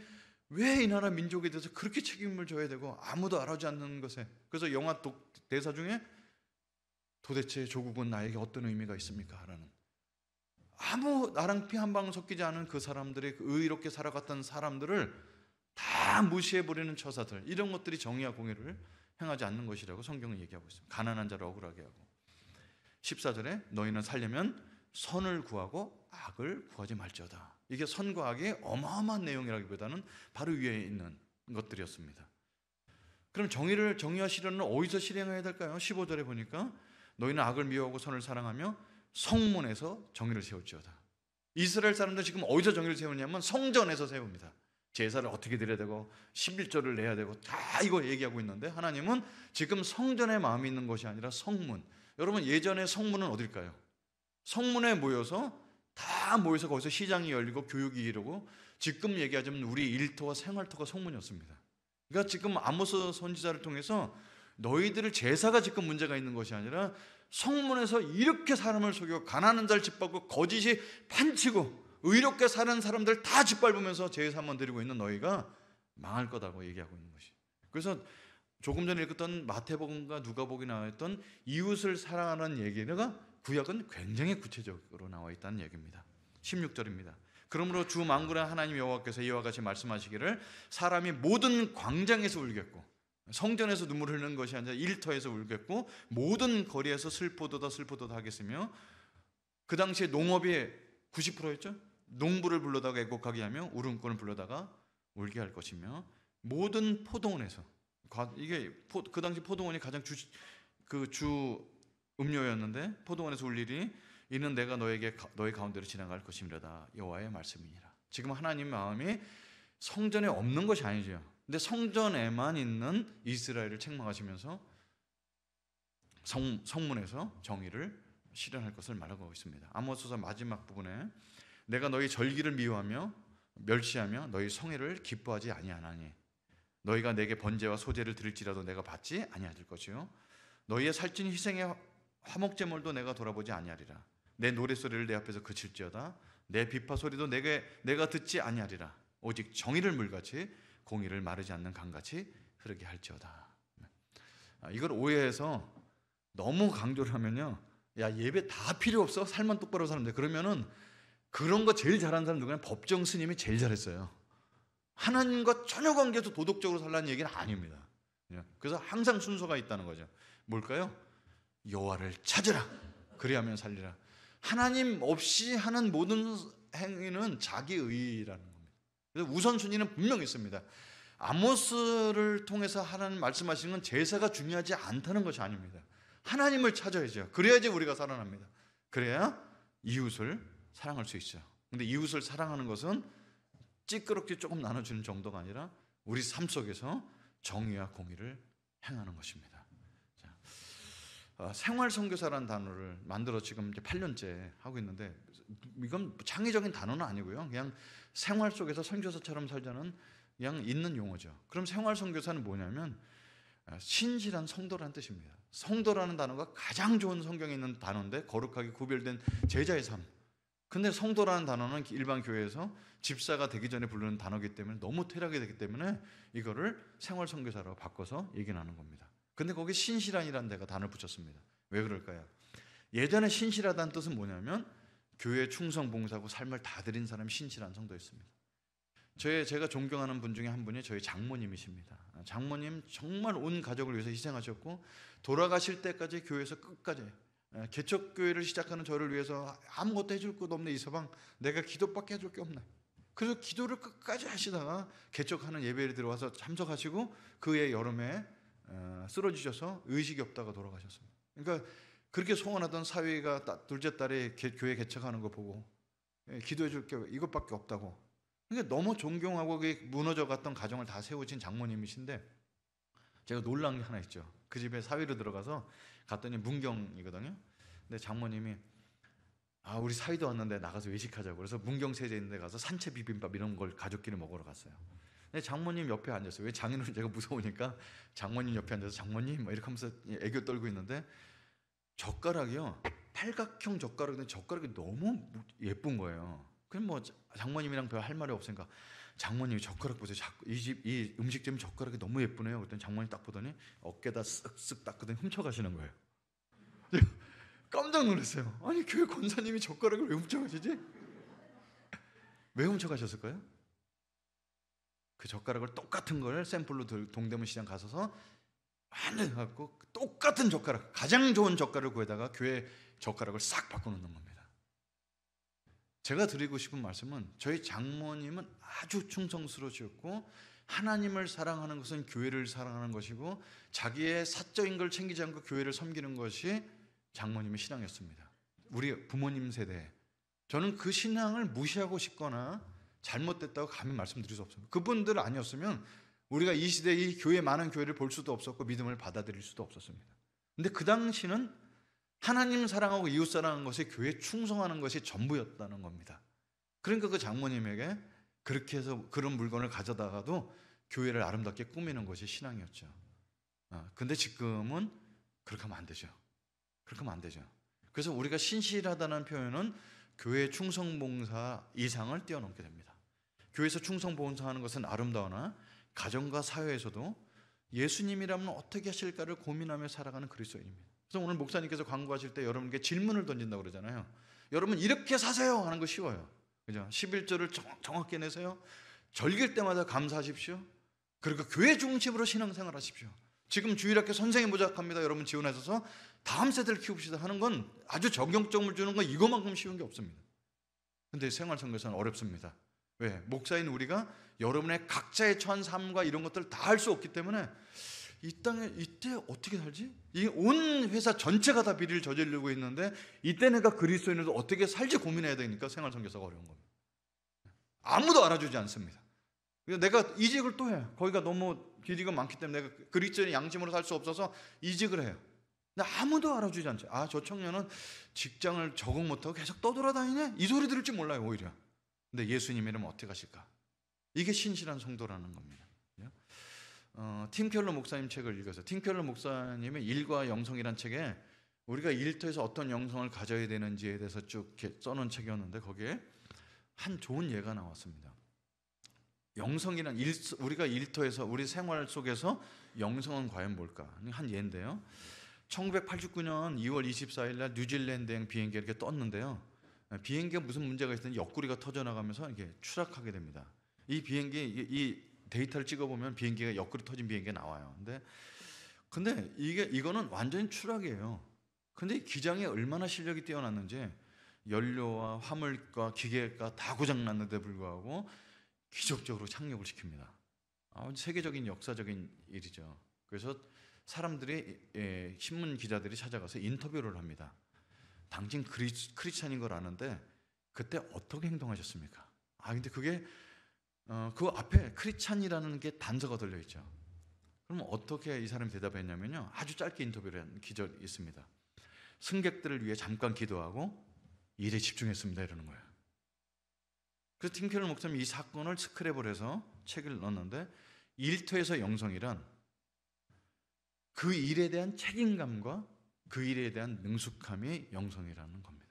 왜 이 나라 민족에 대해서 그렇게 책임을 져야 되고 아무도 알아주지 않는 것에, 그래서 영화 대사 중에 도대체 조국은 나에게 어떤 의미가 있습니까? 라는, 아무 나랑 피 한 방울 섞이지 않은 그 사람들이, 그 의롭게 살아갔던 사람들을 다 무시해버리는 처사들, 이런 것들이 정의와 공의를 행하지 않는 것이라고 성경은 얘기하고 있습니다. 가난한 자를 억울하게 하고. 14절에 너희는 살려면 선을 구하고 악을 구하지 말지어다. 이게 선과 악의 어마어마한 내용이라기보다는 바로 위에 있는 것들이었습니다. 그럼 정의와 실현은 어디서 실행해야 될까요? 15절에 보니까 너희는 악을 미워하고 선을 사랑하며 성문에서 정의를 세울지어다. 이스라엘 사람들 지금 어디서 정의를 세우냐면 성전에서 세웁니다. 제사를 어떻게 드려야 되고 11조를 내야 되고 다 이거 얘기하고 있는데, 하나님은 지금 성전에 마음이 있는 것이 아니라 성문. 여러분, 예전에 성문은 어딜까요? 성문에 모여서 다 모여서 거기서 시장이 열리고 교육이 이루고, 지금 얘기하자면 우리 일터와 생활터가 성문이었습니다. 그러니까 지금 아모스 선지자를 통해서 너희들을, 제사가 지금 문제가 있는 것이 아니라 성문에서 이렇게 사람을 속이고 가난한 자를 짓밟고 거짓이 판치고 의롭게 사는 사람들 다 짓밟으면서 제사만 드리고 있는 너희가 망할 거다고 얘기하고 있는 것이. 그래서 조금 전에 읽었던 마태복음과 누가복음에 나와있던 이웃을 사랑하는 얘기가 구약은 굉장히 구체적으로 나와 있다는 얘기입니다. 16절입니다. 그러므로 주 만군의 하나님 여호와께서 이와 같이 말씀하시기를 사람이 모든 광장에서 울겠고, 성전에서 눈물 흘리는 것이 아니라 일터에서 울겠고, 모든 거리에서 슬포도다 슬포도다 하겠으며, 그 당시에 농업이 90%였죠. 농부를 불러다가 애곡하게 하며 울음꾼을 불러다가 울게 할 것이며, 모든 포도원에서, 이게 그 당시 포도원이 가장 주 음료였는데, 포도원에서 울 일이 이는 내가 너희 가운데로 지나갈 것이미로다. 여호와의 말씀이니라. 지금 하나님 마음이 성전에 없는 것이 아니죠. 근데 성전에만 있는 이스라엘을 책망하시면서 성문에서 정의를 실현할 것을 말하고 있습니다. 아모스서 마지막 부분에 내가 너희 절기를 미워하며 멸시하며 너희 성회를 기뻐하지 아니하나니 너희가 내게 번제와 소제를 드릴지라도 내가 받지 아니할 것이요 너희의 살찐 희생의 화목제물도 내가 돌아보지 아니하리라. 내 노랫소리를 내 앞에서 그칠지어다 내 비파 소리도 내가 듣지 아니하리라. 오직 정의를 물같이 공의를 마르지 않는 강같이 흐르게 할지어다. 이걸 오해해서 너무 강조를 하면요, 야 예배 다 필요 없어, 살만 똑바로 사는데. 그러면은 그런 거 제일 잘하는 사람 누구냐? 법정 스님이 제일 잘했어요. 하나님과 전혀 관계에서 도덕적으로 살라는 얘기는 아닙니다. 그래서 항상 순서가 있다는 거죠. 뭘까요? 여호와를 찾으라, 그리하면 살리라. 하나님 없이 하는 모든 행위는 자기 의라는 겁니다. 그래서 우선순위는 분명히 있습니다. 아모스를 통해서 하나님 말씀하시는 건 제사가 중요하지 않다는 것이 아닙니다. 하나님을 찾아야죠. 그래야지 우리가 살아납니다. 그래야 이웃을 사랑할 수 있어요. 근데 이웃을 사랑하는 것은 찌끄럽게 조금 나눠주는 정도가 아니라 우리 삶 속에서 정의와 공의를 행하는 것입니다. 생활 선교사라는 단어를 만들어 지금 이제 8년째 하고 있는데, 이건 창의적인 단어는 아니고요, 그냥 생활 속에서 선교사처럼 살자는 그냥 있는 용어죠. 그럼 생활 선교사는 뭐냐면 신실한 성도라는 뜻입니다. 성도라는 단어가 가장 좋은 성경에 있는 단어인데, 거룩하게 구별된 제자의 삶. 근데 성도라는 단어는 일반 교회에서 집사가 되기 전에 부르는 단어이기 때문에 너무 퇴락이 되기 때문에 이거를 생활 선교사라고 바꿔서 얘기하는 겁니다. 근데 거기 신실한이라는 데가 단어를 붙였습니다. 왜 그럴까요? 예전에 신실하다는 뜻은 뭐냐면 교회 충성 봉사하고 삶을 다 드린 사람이 신실한 성도였습니다. 제가 존경하는 분 중에 한 분이 저희 장모님이십니다. 장모님 정말 온 가족을 위해서 희생하셨고 돌아가실 때까지 교회에서 끝까지, 개척교회를 시작하는 저를 위해서 아무것도 해줄 것 없네, 이 서방 내가 기도밖에 해줄 게 없네. 그래서 기도를 끝까지 하시다가 개척하는 예배에 들어와서 참석하시고 그해 여름에 쓰러지셔서 의식이 없다가 돌아가셨습니다. 그러니까 그렇게 소원하던 사위가 둘째 딸이 교회 개척하는 거 보고 기도해 줄 게 이것밖에 없다고. 그러니까 너무 존경하고 무너져갔던 가정을 다 세우신 장모님이신데, 제가 놀란 게 하나 있죠. 그 집에 사위로 들어가서 갔더니 문경이거든요. 근데 장모님이 우리 사위도 왔는데 나가서 외식하자고 그래서 문경 세제 있는 데 가서 산채 비빔밥 이런 걸 가족끼리 먹으러 갔어요. 근데 장모님 옆에 앉았어요. 왜 장인은 제가 무서우니까 장모님 옆에 앉아서 장모님 뭐 이렇게 하면서 애교 떨고 있는데, 젓가락이요, 팔각형 젓가락인데 젓가락이 너무 예쁜 거예요. 그럼 뭐 장모님이랑 별 할 말이 없으니까 장모님이 젓가락 보세요. 이 음식점 젓가락이 너무 예쁘네요. 그랬더니 장모님 딱 보더니 어깨다 쓱쓱 닦더니 훔쳐가시는 거예요. 깜짝 놀랐어요. 아니 교회 권사님이 젓가락을 왜 훔쳐가시지? 왜 훔쳐가셨을까요? 그 젓가락을 똑같은 걸 샘플로 동대문 시장 가서서 완전히 갖고 똑같은 젓가락, 가장 좋은 젓가락을 구해다가 교회 젓가락을 싹 바꿔놓는 겁니다. 제가 드리고 싶은 말씀은 저희 장모님은 아주 충성스러우셨고 하나님을 사랑하는 것은 교회를 사랑하는 것이고 자기의 사적인 걸 챙기지 않고 교회를 섬기는 것이 장모님의 신앙이었습니다. 우리 부모님 세대, 저는 그 신앙을 무시하고 싶거나 잘못됐다고 감히 말씀드릴 수 없습니다. 그분들 아니었으면 우리가 이 시대에 이 교회, 많은 교회를 볼 수도 없었고 믿음을 받아들일 수도 없었습니다. 근데 그 당시는 하나님 사랑하고 이웃 사랑하는 것이 교회에 충성하는 것이 전부였다는 겁니다. 그러니까 그 장모님에게 그렇게 해서 그런 물건을 가져다가도 교회를 아름답게 꾸미는 것이 신앙이었죠. 근데 지금은 그렇게 하면 안 되죠. 그렇게 하면 안 되죠. 그래서 우리가 신실하다는 표현은 교회 충성봉사 이상을 뛰어넘게 됩니다. 교회에서 충성봉사하는 것은 아름다우나 가정과 사회에서도 예수님이라면 어떻게 하실까를 고민하며 살아가는 그리스도인입니다. 그래서 오늘 목사님께서 광고하실 때 여러분께 질문을 던진다고 그러잖아요. 여러분 이렇게 사세요 하는 거 쉬워요. 그죠? 11조를 정확히 내세요. 절길 때마다 감사하십시오. 그리고 교회 중심으로 신앙생활 하십시오. 지금 주일학교 선생님 부족합니다. 여러분 지원하셔서 다음 세대를 키웁시다 하는 건 아주 적용점을 주는 건 이거만큼 쉬운 게 없습니다. 근데 생활선교사는 어렵습니다. 왜? 목사인 우리가 여러분의 각자의 처한 삶과 이런 것들을 다 할 수 없기 때문에 이 땅에 이때 어떻게 살지? 이 온 회사 전체가 다 비리를 저지르고 있는데 이때 내가 그리스도인으로 어떻게 살지 고민해야 되니까 생활선교사가 어려운 겁니다. 아무도 알아주지 않습니다. 내가 이직을 또 해. 거기가 너무 비리가 많기 때문에 내가 그리스도인의 양심으로 살 수 없어서 이직을 해요. 근데 아무도 알아주지 않죠. 저 청년은 직장을 적응 못하고 계속 떠돌아다니네? 이 소리 들을 줄 몰라요, 오히려. 근데 예수님이라면 어떻게 하실까? 이게 신실한 성도라는 겁니다. 팀 켈러 목사님 책을 읽어서 팀 켈러 목사님의 일과 영성이란 책에 우리가 일터에서 어떤 영성을 가져야 되는지에 대해서 쭉 써놓은 책이었는데 거기에 한 좋은 예가 나왔습니다. 영성이란 우리가 일터에서 우리 생활 속에서 영성은 과연 뭘까? 한 예인데요. 1989년 2월 24일 날 뉴질랜드행 비행기가 이렇게 떴는데요. 비행기가 무슨 문제가 있었는지 옆구리가 터져나가면서 이게 추락하게 됩니다. 이 비행기 이 데이터를 찍어보면 비행기가 옆구리 터진 비행기가 나와요. 근데 이거는 완전히 추락이에요. 근데 기장이 얼마나 실력이 뛰어났는지 연료와 화물과 기계가 다 고장났는데 불구하고 기적적으로 착륙을 시킵니다. 세계적인 역사적인 일이죠. 그래서 사람들이 신문 기자들이 찾아가서 인터뷰를 합니다. 당신 크리스찬인 걸 아는데 그때 어떻게 행동하셨습니까? 근데 그게 그 앞에 크리스찬이라는 게 단서가 들려 있죠. 그럼 어떻게 이 사람이 대답했냐면요. 아주 짧게 인터뷰를 한 기절이 있습니다. 승객들을 위해 잠깐 기도하고 일에 집중했습니다. 이러는 거예요. 그래서 팀 켈러 목사님이 이 사건을 스크랩을 해서 책을 넣었는데 일터에서 영성이란 그 일에 대한 책임감과 그 일에 대한 능숙함이 영성이라는 겁니다.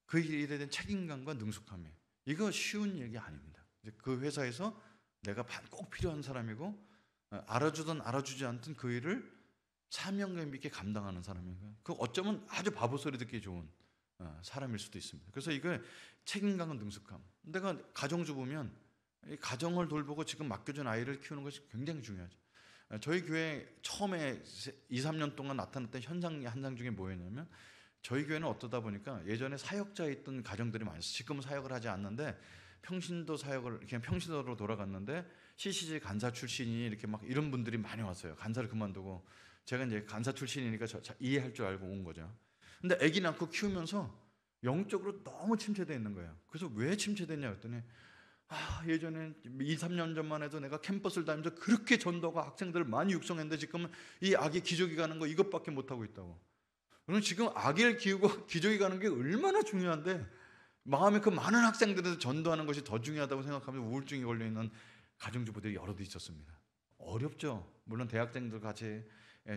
그 일에 대한 책임감과 능숙함이 이거 쉬운 얘기 아닙니다. 그 회사에서 내가 꼭 필요한 사람이고 알아주든 알아주지 않든 그 일을 사명감 있게 감당하는 사람인가. 그 어쩌면 아주 바보 소리 듣기 좋은 사람일 수도 있습니다. 그래서 이거 책임감과 능숙함. 내가 가정주부면 이 가정을 돌보고 지금 맡겨준 아이를 키우는 것이 굉장히 중요하죠. 저희 교회 처음에 2, 3년 동안 나타났던 현상 한 중에 뭐였냐면 저희 교회는 어떠다 보니까 예전에 사역자에 있던 가정들이 많았어요. 지금은 사역을 하지 않는데 평신도 사역을 그냥 평신도로 돌아갔는데 CCG 간사 출신이 이렇게 막 이런 분들이 많이 왔어요. 간사를 그만두고 제가 이제 간사 출신이니까 이해할 줄 알고 온 거죠. 근데 아기 낳고 키우면서 영적으로 너무 침체되어 있는 거예요. 그래서 왜 침체됐냐 했더니 예전에 2, 3년 전만 해도 내가 캠퍼스를 다니면서 그렇게 전도가 학생들을 많이 육성했는데 지금은 이 아기 기저귀 가는 거 이것밖에 못하고 있다고. 그럼 지금 아기를 키우고 기저귀 가는 게 얼마나 중요한데 마음에 그 많은 학생들에서 전도하는 것이 더 중요하다고 생각하면서 우울증이 걸려있는 가정주부들이 여럿 있었습니다. 어렵죠. 물론 대학생들 같이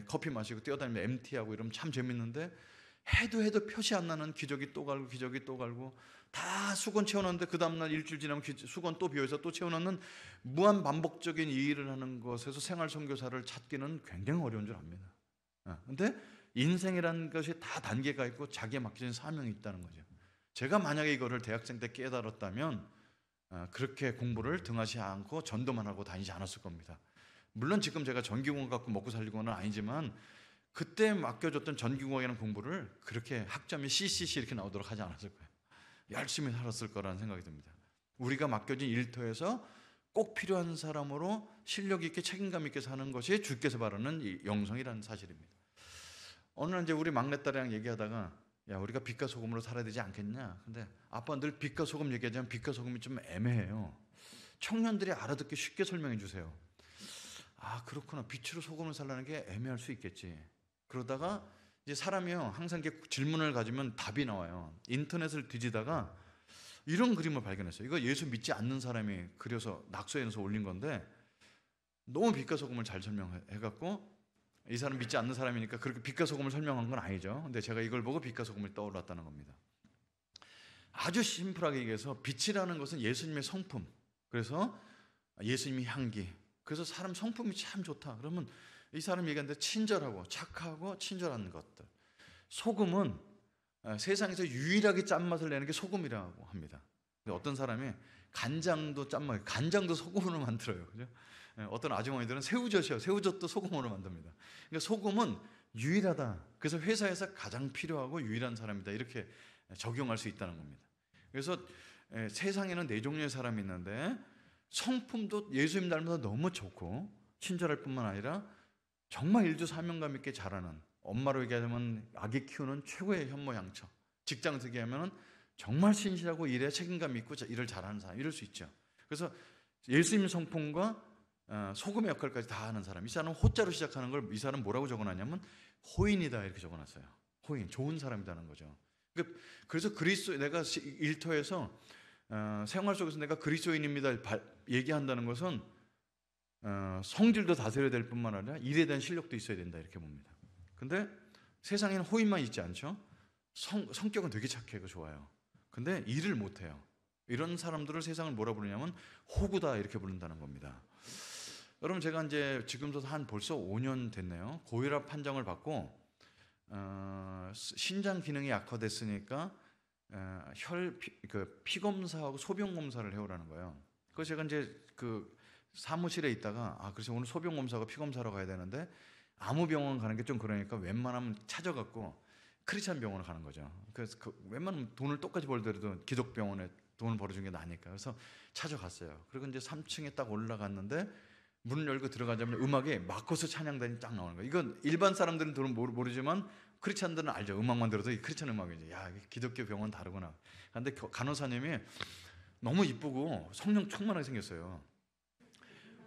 커피 마시고 뛰어다니면 MT하고 이러면 참 재밌는데 해도 표시 안 나는 기저귀 또 갈고 기저귀 또 갈고 다 수건 채워놨는데 그 다음날 일주일 지나면 수건 또 비어있어 또 채워넣는 무한 반복적인 이 일을 하는 것에서 생활 선교사를 찾기는 굉장히 어려운 줄 압니다. 근데 인생이라는 것이 다 단계가 있고 자기에 맡겨진 사명이 있다는 거죠. 제가 만약에 이거를 대학생 때 깨달았다면 그렇게 공부를 등하지 않고 전도만 하고 다니지 않았을 겁니다. 물론 지금 제가 전기공학 갖고 먹고 살리고는 아니지만 그때 맡겨줬던 전기공학이라는 공부를 그렇게 학점이 CCC 이렇게 나오도록 하지 않았을 거예요. 열심히 살았을 거라는 생각이 듭니다. 우리가 맡겨진 일터에서 꼭 필요한 사람으로 실력 있게 책임감 있게 사는 것이 주께서 바라는 이 영성이라는 사실입니다. 어느 날 이제 우리 막내딸이랑 얘기하다가 야 우리가 빛과 소금으로 살아야 되지 않겠냐. 근데 아빠 늘 빛과 소금 얘기하지만 빛과 소금이 좀 애매해요. 청년들이 알아듣기 쉽게 설명해 주세요. 그렇구나. 빛으로 소금을 살라는 게 애매할 수 있겠지. 그러다가 이제 사람이요 항상 이렇게 질문을 가지면 답이 나와요. 인터넷을 뒤지다가 이런 그림을 발견했어요. 이거 예수 믿지 않는 사람이 그려서 낙서해서 올린 건데 너무 빛과 소금을 잘 설명해갖고 이 사람 믿지 않는 사람이니까 그렇게 빛과 소금을 설명한 건 아니죠. 근데 제가 이걸 보고 빛과 소금이 떠올랐다는 겁니다. 아주 심플하게 얘기해서 빛이라는 것은 예수님의 성품. 그래서 예수님의 향기. 그래서 사람 성품이 참 좋다. 그러면 이 사람이 얘기하는데 친절하고 착하고 친절한 것들. 소금은 세상에서 유일하게 짠맛을 내는 게 소금이라고 합니다. 근데 어떤 사람이 간장도 짠맛, 간장도 소금으로 만들어요. 그죠? 어떤 아주머니들은 새우젓이요. 새우젓도 소금으로 만듭니다. 그러니까 소금은 유일하다. 그래서 회사에서 가장 필요하고 유일한 사람이다. 이렇게 적용할 수 있다는 겁니다. 그래서 세상에는 네 종류의 사람이 있는데 성품도 예수님 닮아서 너무 좋고 친절할 뿐만 아니라 정말 일도 사명감 있게 잘하는, 엄마로 얘기하자면 아기 키우는 최고의 현모양처, 직장에서 얘기하면 정말 신실하고 일에 책임감 있고 일을 잘하는 사람, 이럴 수 있죠. 그래서 예수님 성품과 소금의 역할까지 다 하는 사람. 이 사람은 호자로 시작하는 걸 이 사람은 뭐라고 적어놨냐면 호인이다 이렇게 적어놨어요. 호인, 좋은 사람이라는 거죠. 그래서 그리스도 내가 일터에서 생활 속에서 내가 그리스도인입니다 얘기한다는 것은 성질도 다스려야 될 뿐만 아니라 일에 대한 실력도 있어야 된다 이렇게 봅니다. 근데 세상에는 호의만 있지 않죠? 성격은 되게 착하고 좋아요. 근데 일을 못해요. 이런 사람들을 세상을 뭐라 부르냐면 호구다 이렇게 부른다는 겁니다. 여러분 제가 이제 지금도 벌써 5년 됐네요. 고혈압 판정을 받고 신장 기능이 약화됐으니까 피 검사하고 소변 검사를 해오라는 거예요. 그래서 제가 이제 그 사무실에 있다가 그래서 오늘 소변 검사하고 피 검사하러 가야 되는데 아무 병원 가는 게 좀 그러니까 웬만하면 찾아갖고 크리스찬 병원을 가는 거죠. 그래서 웬만하면 돈을 똑같이 벌더라도 기독병원에 돈을 벌어준 게 나니까. 그래서 찾아갔어요. 그리고 이제 3층에 딱 올라갔는데 문을 열고 들어가자면 음악에 마커스 찬양단이 딱 나오는 거예요. 이건 일반 사람들은 모르지만 크리스찬들은 알죠. 음악만 들어도 이 크리스찬 음악이지. 야, 기독교 병원 다르구나. 근데 간호사님이 너무 이쁘고 성령 충만하게 생겼어요.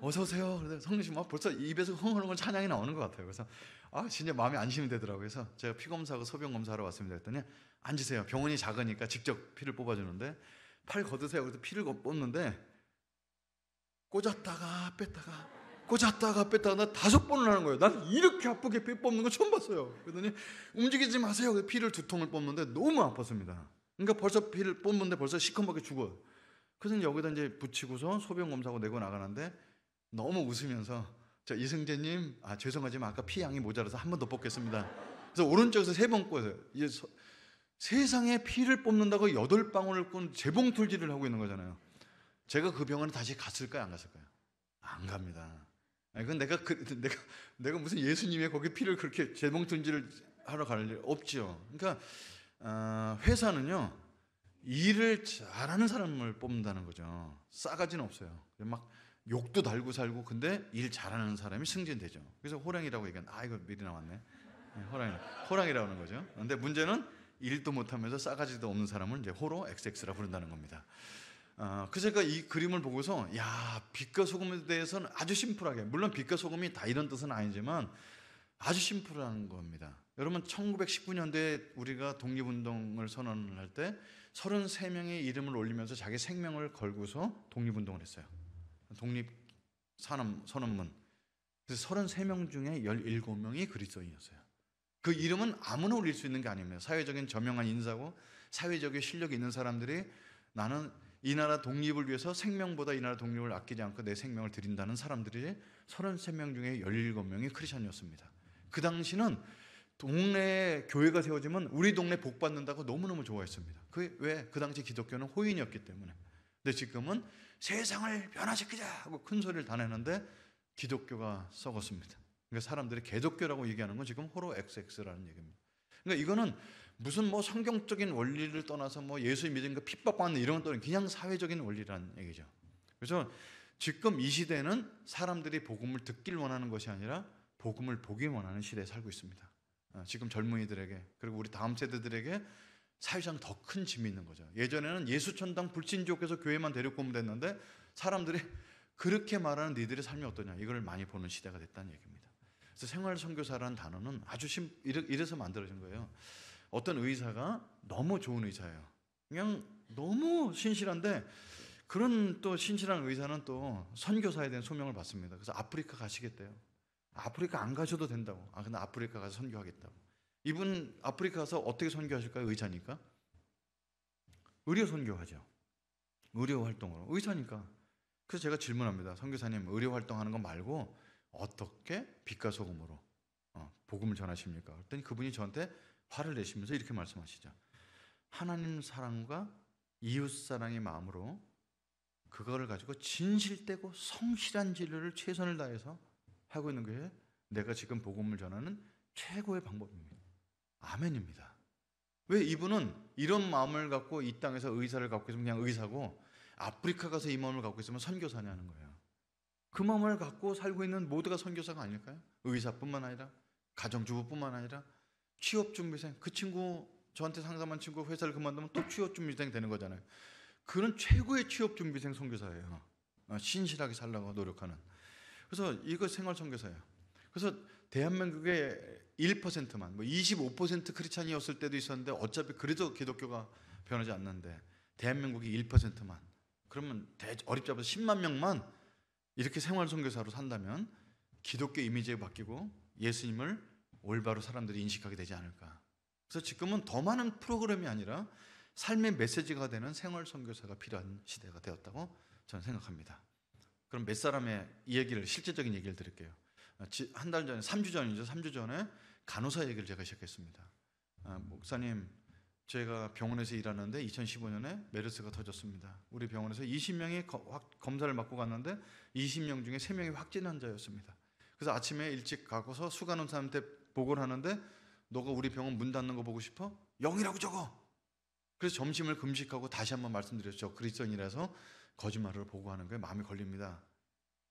어서 오세요. 그래서 성령님 막 벌써 입에서 흥얼흥얼 찬양이 나오는 것 같아요. 그래서 진짜 마음이 안심이 되더라고요. 그래서 제가 피 검사하고 소변 검사하러 왔습니다. 했더니 앉으세요. 병원이 작으니까 직접 피를 뽑아주는데 팔 걷으세요. 그래서 피를 뽑는데 꽂았다가 뺐다가 꽂았다가 뺐다가 나 5번을 하는 거예요. 난 이렇게 아프게 피 뽑는 거 처음 봤어요. 그러더니 움직이지 마세요. 피를 2통을 뽑는데 너무 아팠습니다. 그러니까 벌써 피를 뽑는데 벌써 시커멓게 죽어요. 그래서 여기다 이제 붙이고서 소변 검사하고 내고 나가는데 너무 웃으면서 저 이승재님 죄송하지만 아까 피 양이 모자라서 한 번 더 뽑겠습니다. 그래서 오른쪽에서 3번 꽂아요. 세상에 피를 뽑는다고 8방울을 꾼 재봉틀질을 하고 있는 거잖아요. 제가 그 병원에 다시 갔을까요? 안 갔을까요? 안 갑니다. 그건 내가 무슨 예수님의 거기 피를 그렇게 재봉틀질을 하러 갈 일 없죠. 그러니까 회사는요 일을 잘하는 사람을 뽑는다는 거죠. 싸가지는 없어요. 막 욕도 달고 살고 근데 일 잘하는 사람이 승진되죠. 그래서 호랑이라고 얘기하는 이거 미리 나왔네. 호랑이라고 하는 거죠. 근데 문제는 일도 못하면서 싸가지도 없는 사람을 이제 호로 XX라 부른다는 겁니다. 그래서 제가 이 그림을 보고서 빛과 소금에 대해서는 아주 심플하게, 물론 빛과 소금이 다 이런 뜻은 아니지만 아주 심플한 겁니다. 여러분 1919년도에 우리가 독립운동을 선언을 할 때 33명의 이름을 올리면서 자기 생명을 걸고서 독립운동을 했어요. 독립선언문. 그래서 33명 중에 17명이 그리스도인이었어요. 그 이름은 아무나 올릴 수 있는 게 아닙니다. 사회적인 저명한 인사고 사회적인 실력이 있는 사람들이 나는 이 나라 독립을 위해서 생명보다 이 나라 독립을 아끼지 않고 내 생명을 드린다는 사람들이 33명 중에 17명이 크리스천이었습니다. 그 당시는 동네에 교회가 세워지면 우리 동네 복 받는다고 너무너무 좋아했습니다. 왜? 그 당시 기독교는 호인이었기 때문에. 근데 지금은 세상을 변화시키자 하고 큰 소리를 다 내는데 기독교가 썩었습니다. 그러니까 사람들이 개독교라고 얘기하는 건 지금 호로 XX라는 얘기입니다. 그러니까 이거는 무슨 성경적인 원리를 떠나서 예수 믿는 거 핍박받는 이런 건 그냥 사회적인 원리라는 얘기죠. 그래서 지금 이 시대는 사람들이 복음을 듣길 원하는 것이 아니라 복음을 보기 원하는 시대에 살고 있습니다. 지금 젊은이들에게 그리고 우리 다음 세대들에게 사회상 더 큰 짐이 있는 거죠. 예전에는 예수천당 불신족에서 교회만 데리고 오면 됐는데 사람들이 그렇게 말하는 니들의 삶이 어떠냐 이걸 많이 보는 시대가 됐다는 얘기입니다. 그래서 생활선교사라는 단어는 아주 이래서 만들어진 거예요. 어떤 의사가 너무 좋은 의사예요. 그냥 너무 신실한데 그런 또 신실한 의사는 또 선교사에 대한 소명을 받습니다. 그래서 아프리카 가시겠대요. 아프리카 안 가셔도 된다고. 근데 아프리카 가서 선교하겠다고. 이분 아프리카 가서 어떻게 선교하실까요? 의사니까. 의료 선교하죠. 의료 활동으로. 의사니까. 그래서 제가 질문합니다. 선교사님, 의료 활동하는 거 말고 어떻게 빛과 소금으로 복음을 전하십니까? 그랬더니 그분이 저한테 화를 내시면서 이렇게 말씀하시죠. 하나님 사랑과 이웃 사랑의 마음으로 그거를 가지고 진실되고 성실한 진료를 최선을 다해서 하고 있는 게 내가 지금 복음을 전하는 최고의 방법입니다. 아멘입니다. 왜 이분은 이런 마음을 갖고 이 땅에서 의사를 갖고 있으면 그냥 의사고 아프리카 가서 이 마음을 갖고 있으면 선교사냐는 거예요. 그 마음을 갖고 살고 있는 모두가 선교사가 아닐까요? 의사뿐만 아니라 가정주부뿐만 아니라 취업준비생, 그 친구 저한테 상담한 친구 회사를 그만두면 또 취업준비생 되는 거잖아요. 그런 최고의 취업준비생 선교사예요. 신실하게 살려고 노력하는. 그래서 이거 생활선교사예요. 그래서 대한민국의 1%만 25% 크리스찬이었을 때도 있었는데 어차피 그래도 기독교가 변하지 않는데 대한민국이 1%만, 그러면 어립잡아서 10만 명만 이렇게 생활 선교사로 산다면 기독교 이미지가 바뀌고 예수님을 올바로 사람들이 인식하게 되지 않을까. 그래서 지금은 더 많은 프로그램이 아니라 삶의 메시지가 되는 생활 선교사가 필요한 시대가 되었다고 저는 생각합니다. 그럼 몇 사람의 실제적인 얘기를 드릴게요. 한 달 전에, 3주 전이죠. 3주 전에 간호사 얘기를 제가 시작했습니다. 목사님, 제가 병원에서 일하는데 2015년에 메르스가 터졌습니다. 우리 병원에서 20명이 검사를 받고 갔는데 20명 중에 3명이 확진 환자였습니다. 그래서 아침에 일찍 가고서 수간호사한테 보고를 하는데, 너가 우리 병원 문 닫는 거 보고 싶어? 0이라고 적어. 그래서 점심을 금식하고 다시 한번 말씀드렸죠. 그리스도인이라서 거짓말을 보고하는 거에 마음이 걸립니다.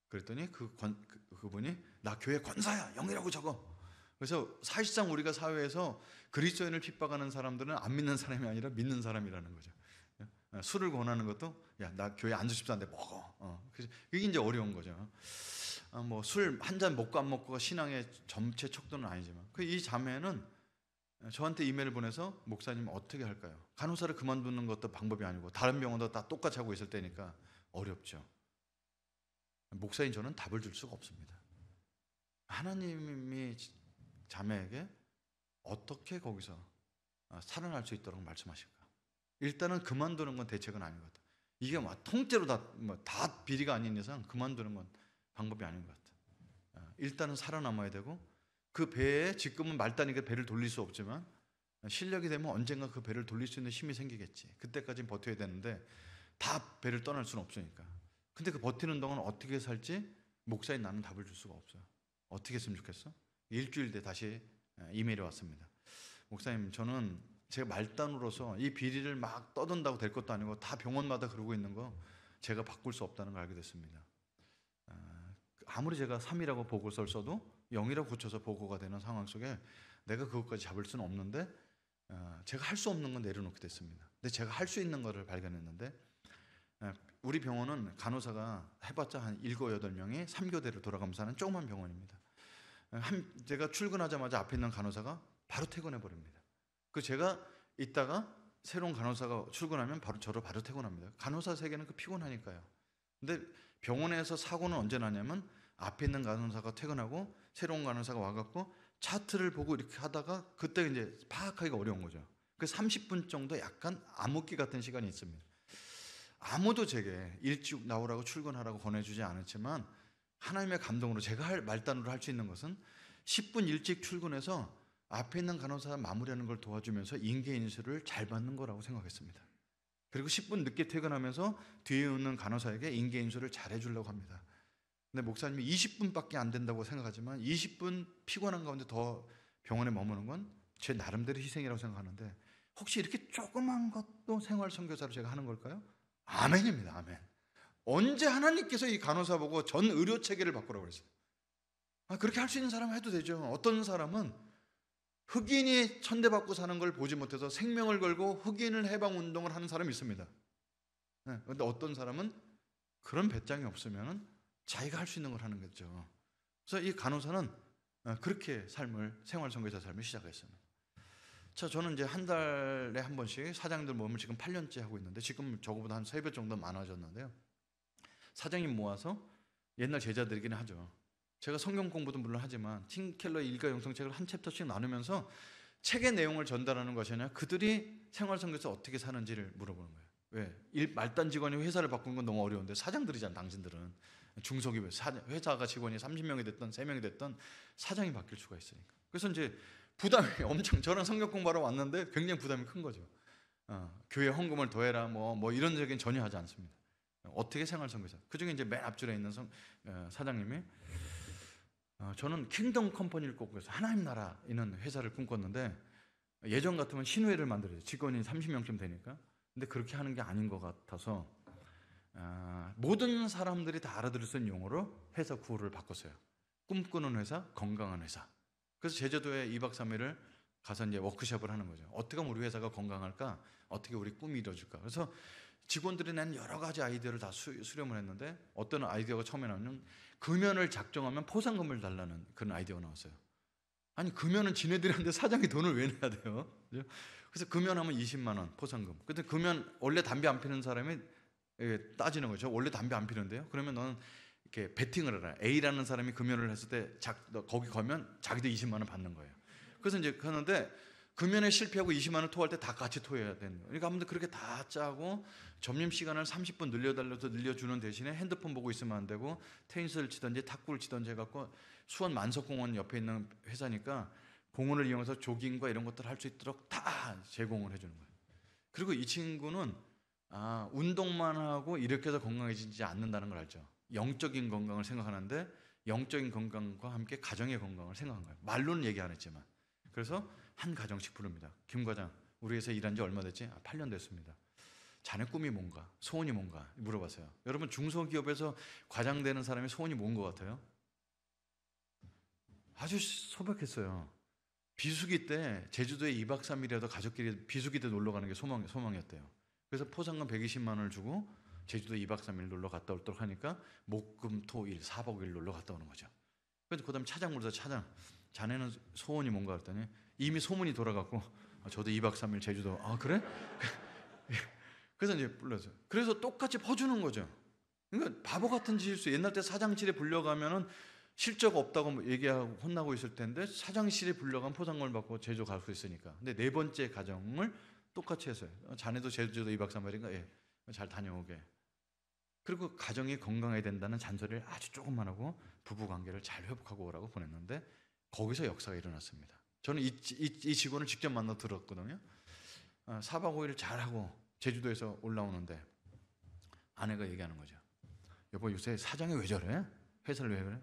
그랬더니 그분이 나 교회 권사야, 0이라고 적어. 그래서 사실상 우리가 사회에서 그리스도인을 핍박하는 사람들은 안 믿는 사람이 아니라 믿는 사람이라는 거죠. 술을 권하는 것도 야, 나 교회 앉고 싶지 않은데 먹어. 그래서 이게 이제 어려운 거죠. 뭐 술 한 잔 먹고 안 먹고가 신앙의 전체 척도는 아니지만, 이 자매는 저한테 이메일을 보내서 목사님 어떻게 할까요? 간호사를 그만두는 것도 방법이 아니고 다른 병원도 다 똑같이 하고 있을 때니까 어렵죠. 목사인 저는 답을 줄 수가 없습니다. 하나님이 자매에게 어떻게 거기서 살아날 수 있도록 말씀하실까? 일단은 그만두는 건 대책은 아닌 것 같아요. 이게 막 통째로 다 비리가 아닌 이상 그만두는 건 방법이 아닌 것 같아요. 일단은 살아남아야 되고, 그 배에 지금은 말단이니까 배를 돌릴 수 없지만 실력이 되면 언젠가 그 배를 돌릴 수 있는 힘이 생기겠지. 그때까지는 버텨야 되는데 다 배를 떠날 수는 없으니까. 근데 그 버티는 동안 어떻게 살지 목사인 나는 답을 줄 수가 없어요. 어떻게 했으면 좋겠어? 일주일 뒤에 다시 이메일이 왔습니다. 목사님, 저는 제가 말단으로서 이 비리를 막 떠든다고 될 것도 아니고 다 병원마다 그러고 있는 거 제가 바꿀 수 없다는 걸 알게 됐습니다. 아무리 제가 3이라고 보고서를 써도 0이라고 고쳐서 보고가 되는 상황 속에 내가 그것까지 잡을 수는 없는데, 제가 할 수 없는 건 내려놓게 됐습니다. 근데 제가 할 수 있는 거를 발견했는데, 우리 병원은 간호사가 해봤자 한 7, 8명이 3교대로 돌아가면서 하는 조그만 병원입니다. 제가 출근하자마자 앞에 있는 간호사가 바로 퇴근해 버립니다. 제가 있다가 새로운 간호사가 출근하면 저를 바로 퇴근합니다. 간호사 세계는 피곤하니까요. 근데 병원에서 사고는 언제 나냐면 앞에 있는 간호사가 퇴근하고 새로운 간호사가 와갖고 차트를 보고 이렇게 하다가 그때 이제 파악하기가 어려운 거죠. 30분 정도 약간 암흑기 같은 시간이 있습니다. 아무도 제게 일찍 나오라고 출근하라고 권해주지 않았지만 하나님의 감동으로 제가 말단으로 할 수 있는 것은 10분 일찍 출근해서 앞에 있는 간호사 마무리하는 걸 도와주면서 인계인수를 잘 받는 거라고 생각했습니다. 그리고 10분 늦게 퇴근하면서 뒤에 있는 간호사에게 인계인수를 잘 해주려고 합니다. 근데 목사님이 20분밖에 안 된다고 생각하지만 20분 피곤한 가운데 더 병원에 머무는 건 제 나름대로 희생이라고 생각하는데, 혹시 이렇게 조그만 것도 생활 선교사로 제가 하는 걸까요? 아멘입니다. 아멘. 언제 하나님께서 이 간호사 보고 전 의료 체계를 바꾸라고 그랬어요? 그렇게 할 수 있는 사람은 해도 되죠. 어떤 사람은 흑인이 천대받고 사는 걸 보지 못해서 생명을 걸고 흑인을 해방 운동을 하는 사람이 있습니다. 그런데 어떤 사람은 그런 배짱이 없으면 자기가 할 수 있는 걸 하는 거죠. 그래서 이 간호사는 그렇게 생활 선교사 삶을 시작했습니다. 자, 저는 이제 한 달에 한 번씩 사장들 모임을 지금 8년째 하고 있는데, 지금 저거보다 한 3배 정도 많아졌는데요. 사장님 모아서 옛날 제자들이긴 하죠. 제가 성경 공부도 물론 하지만 팀 켈러의 일가 영성책을 한 챕터씩 나누면서 책의 내용을 전달하는 것이 아니라 그들이 생활 선교에서 어떻게 사는지를 물어보는 거예요. 왜? 말단 직원이 회사를 바꾸는 건 너무 어려운데 사장들이잖아. 당신들은 중소기업 회사가 직원이 30명이 됐던 3명이 됐던 사장이 바뀔 수가 있으니까. 그래서 이제 부담이 엄청, 저는 성경 공부하러 왔는데 굉장히 부담이 큰 거죠. 교회 헌금을 더해라 뭐 이런 얘기는 전혀 하지 않습니다. 어떻게 생활 선교사. 그중에 이제 맨 앞줄에 있는 사장님이 저는 킹덤 컴퍼니를 꿈꾸면서 하나님 나라 있는 회사를 꿈꿨는데, 예전 같으면 신회를 만들어요. 직원이 30명쯤 되니까. 근데 그렇게 하는 게 아닌 것 같아서 모든 사람들이 다 알아들을 수 있는 용어로 회사 구호를 바꿨어요. 꿈꾸는 회사, 건강한 회사. 그래서 제주도에 2박 3일을 가서 이제 워크숍을 하는 거죠. 어떻게 하면 우리 회사가 건강할까? 어떻게 우리 꿈이 이루어질까? 그래서 직원들이 낸 여러 가지 아이디어를 다 수렴을 했는데, 어떤 아이디어가 처음에 나오면 금연을 작정하면 포상금을 달라는 그런 아이디어가 나왔어요. 아니, 금연은 지네들한테 사장이 돈을 왜 내야 돼요? 그래서 금연하면 20만 원 포상금. 근데 금연 원래 담배 안 피는 사람이 따지는 거죠. 원래 담배 안 피는데요. 그러면 너는 이렇게 베팅을 해라. A라는 사람이 금연을 했을 때 너 거기 가면 자기도 20만 원 받는 거예요. 그래서 이제 하는데 금연에 실패하고 20만 원 토할 때 다 같이 토해야 되는 거예요. 그러니까 아무튼 그렇게 다 짜고 점심 시간을 30분 늘려달라서 늘려주는 대신에 핸드폰 보고 있으면 안 되고 테니스를 치든지 탁구를 치든지 해갖고 수원 만석공원 옆에 있는 회사니까 공원을 이용해서 조깅과 이런 것들을 할 수 있도록 다 제공을 해주는 거예요. 그리고 이 친구는 운동만 하고 이렇게 해서 건강해지지 않는다는 걸 알죠. 영적인 건강을 생각하는데 영적인 건강과 함께 가정의 건강을 생각한 거예요. 말로는 얘기 안 했지만. 그래서 한 가정씩 부릅니다. 김 과장, 우리 회사에 일한 지 얼마 됐지? 8년 됐습니다. 자네 꿈이 뭔가? 소원이 뭔가? 물어봤어요. 여러분 중소기업에서 과장 되는 사람의 소원이 뭔 것 같아요? 아주 소박했어요. 비수기 때 제주도에 2박 3일이라도 가족끼리 비수기 때 놀러 가는 게 소망이었대요. 그래서 포상금 120만 원을 주고 제주도 2박 3일 놀러 갔다 오도록 하니까 목금토일 4박 5일 놀러 갔다 오는 거죠. 그래서 그다음 차장 물어서 차장, 자네는 소원이 뭔가 그랬더니 이미 소문이 돌아갔고 저도 2박 3일 제주도. 그래? 그래서 이제 불렀어요. 그래서 똑같이 퍼주는 거죠. 그러니까 바보 같은 짓을 옛날 때 사장실에 불려가면은 실적 없다고 얘기하고 혼나고 있을 텐데 사장실에 불려가면 포상금을 받고 제주 갈 수 있으니까. 근데 네 번째 가정을 똑같이 했어요. 자네도 제주도 2박 3일인가? 예. 잘 다녀오게. 그리고 가정이 건강해야 된다는 잔소리를 아주 조금만 하고 부부관계를 잘 회복하고 오라고 보냈는데 거기서 역사가 일어났습니다. 저는 이 직원을 직접 만나 들었거든요. 4박 5일 잘하고 제주도에서 올라오는데 아내가 얘기하는 거죠. 여보 요새 사장이 왜 저래? 회사를 왜 그래?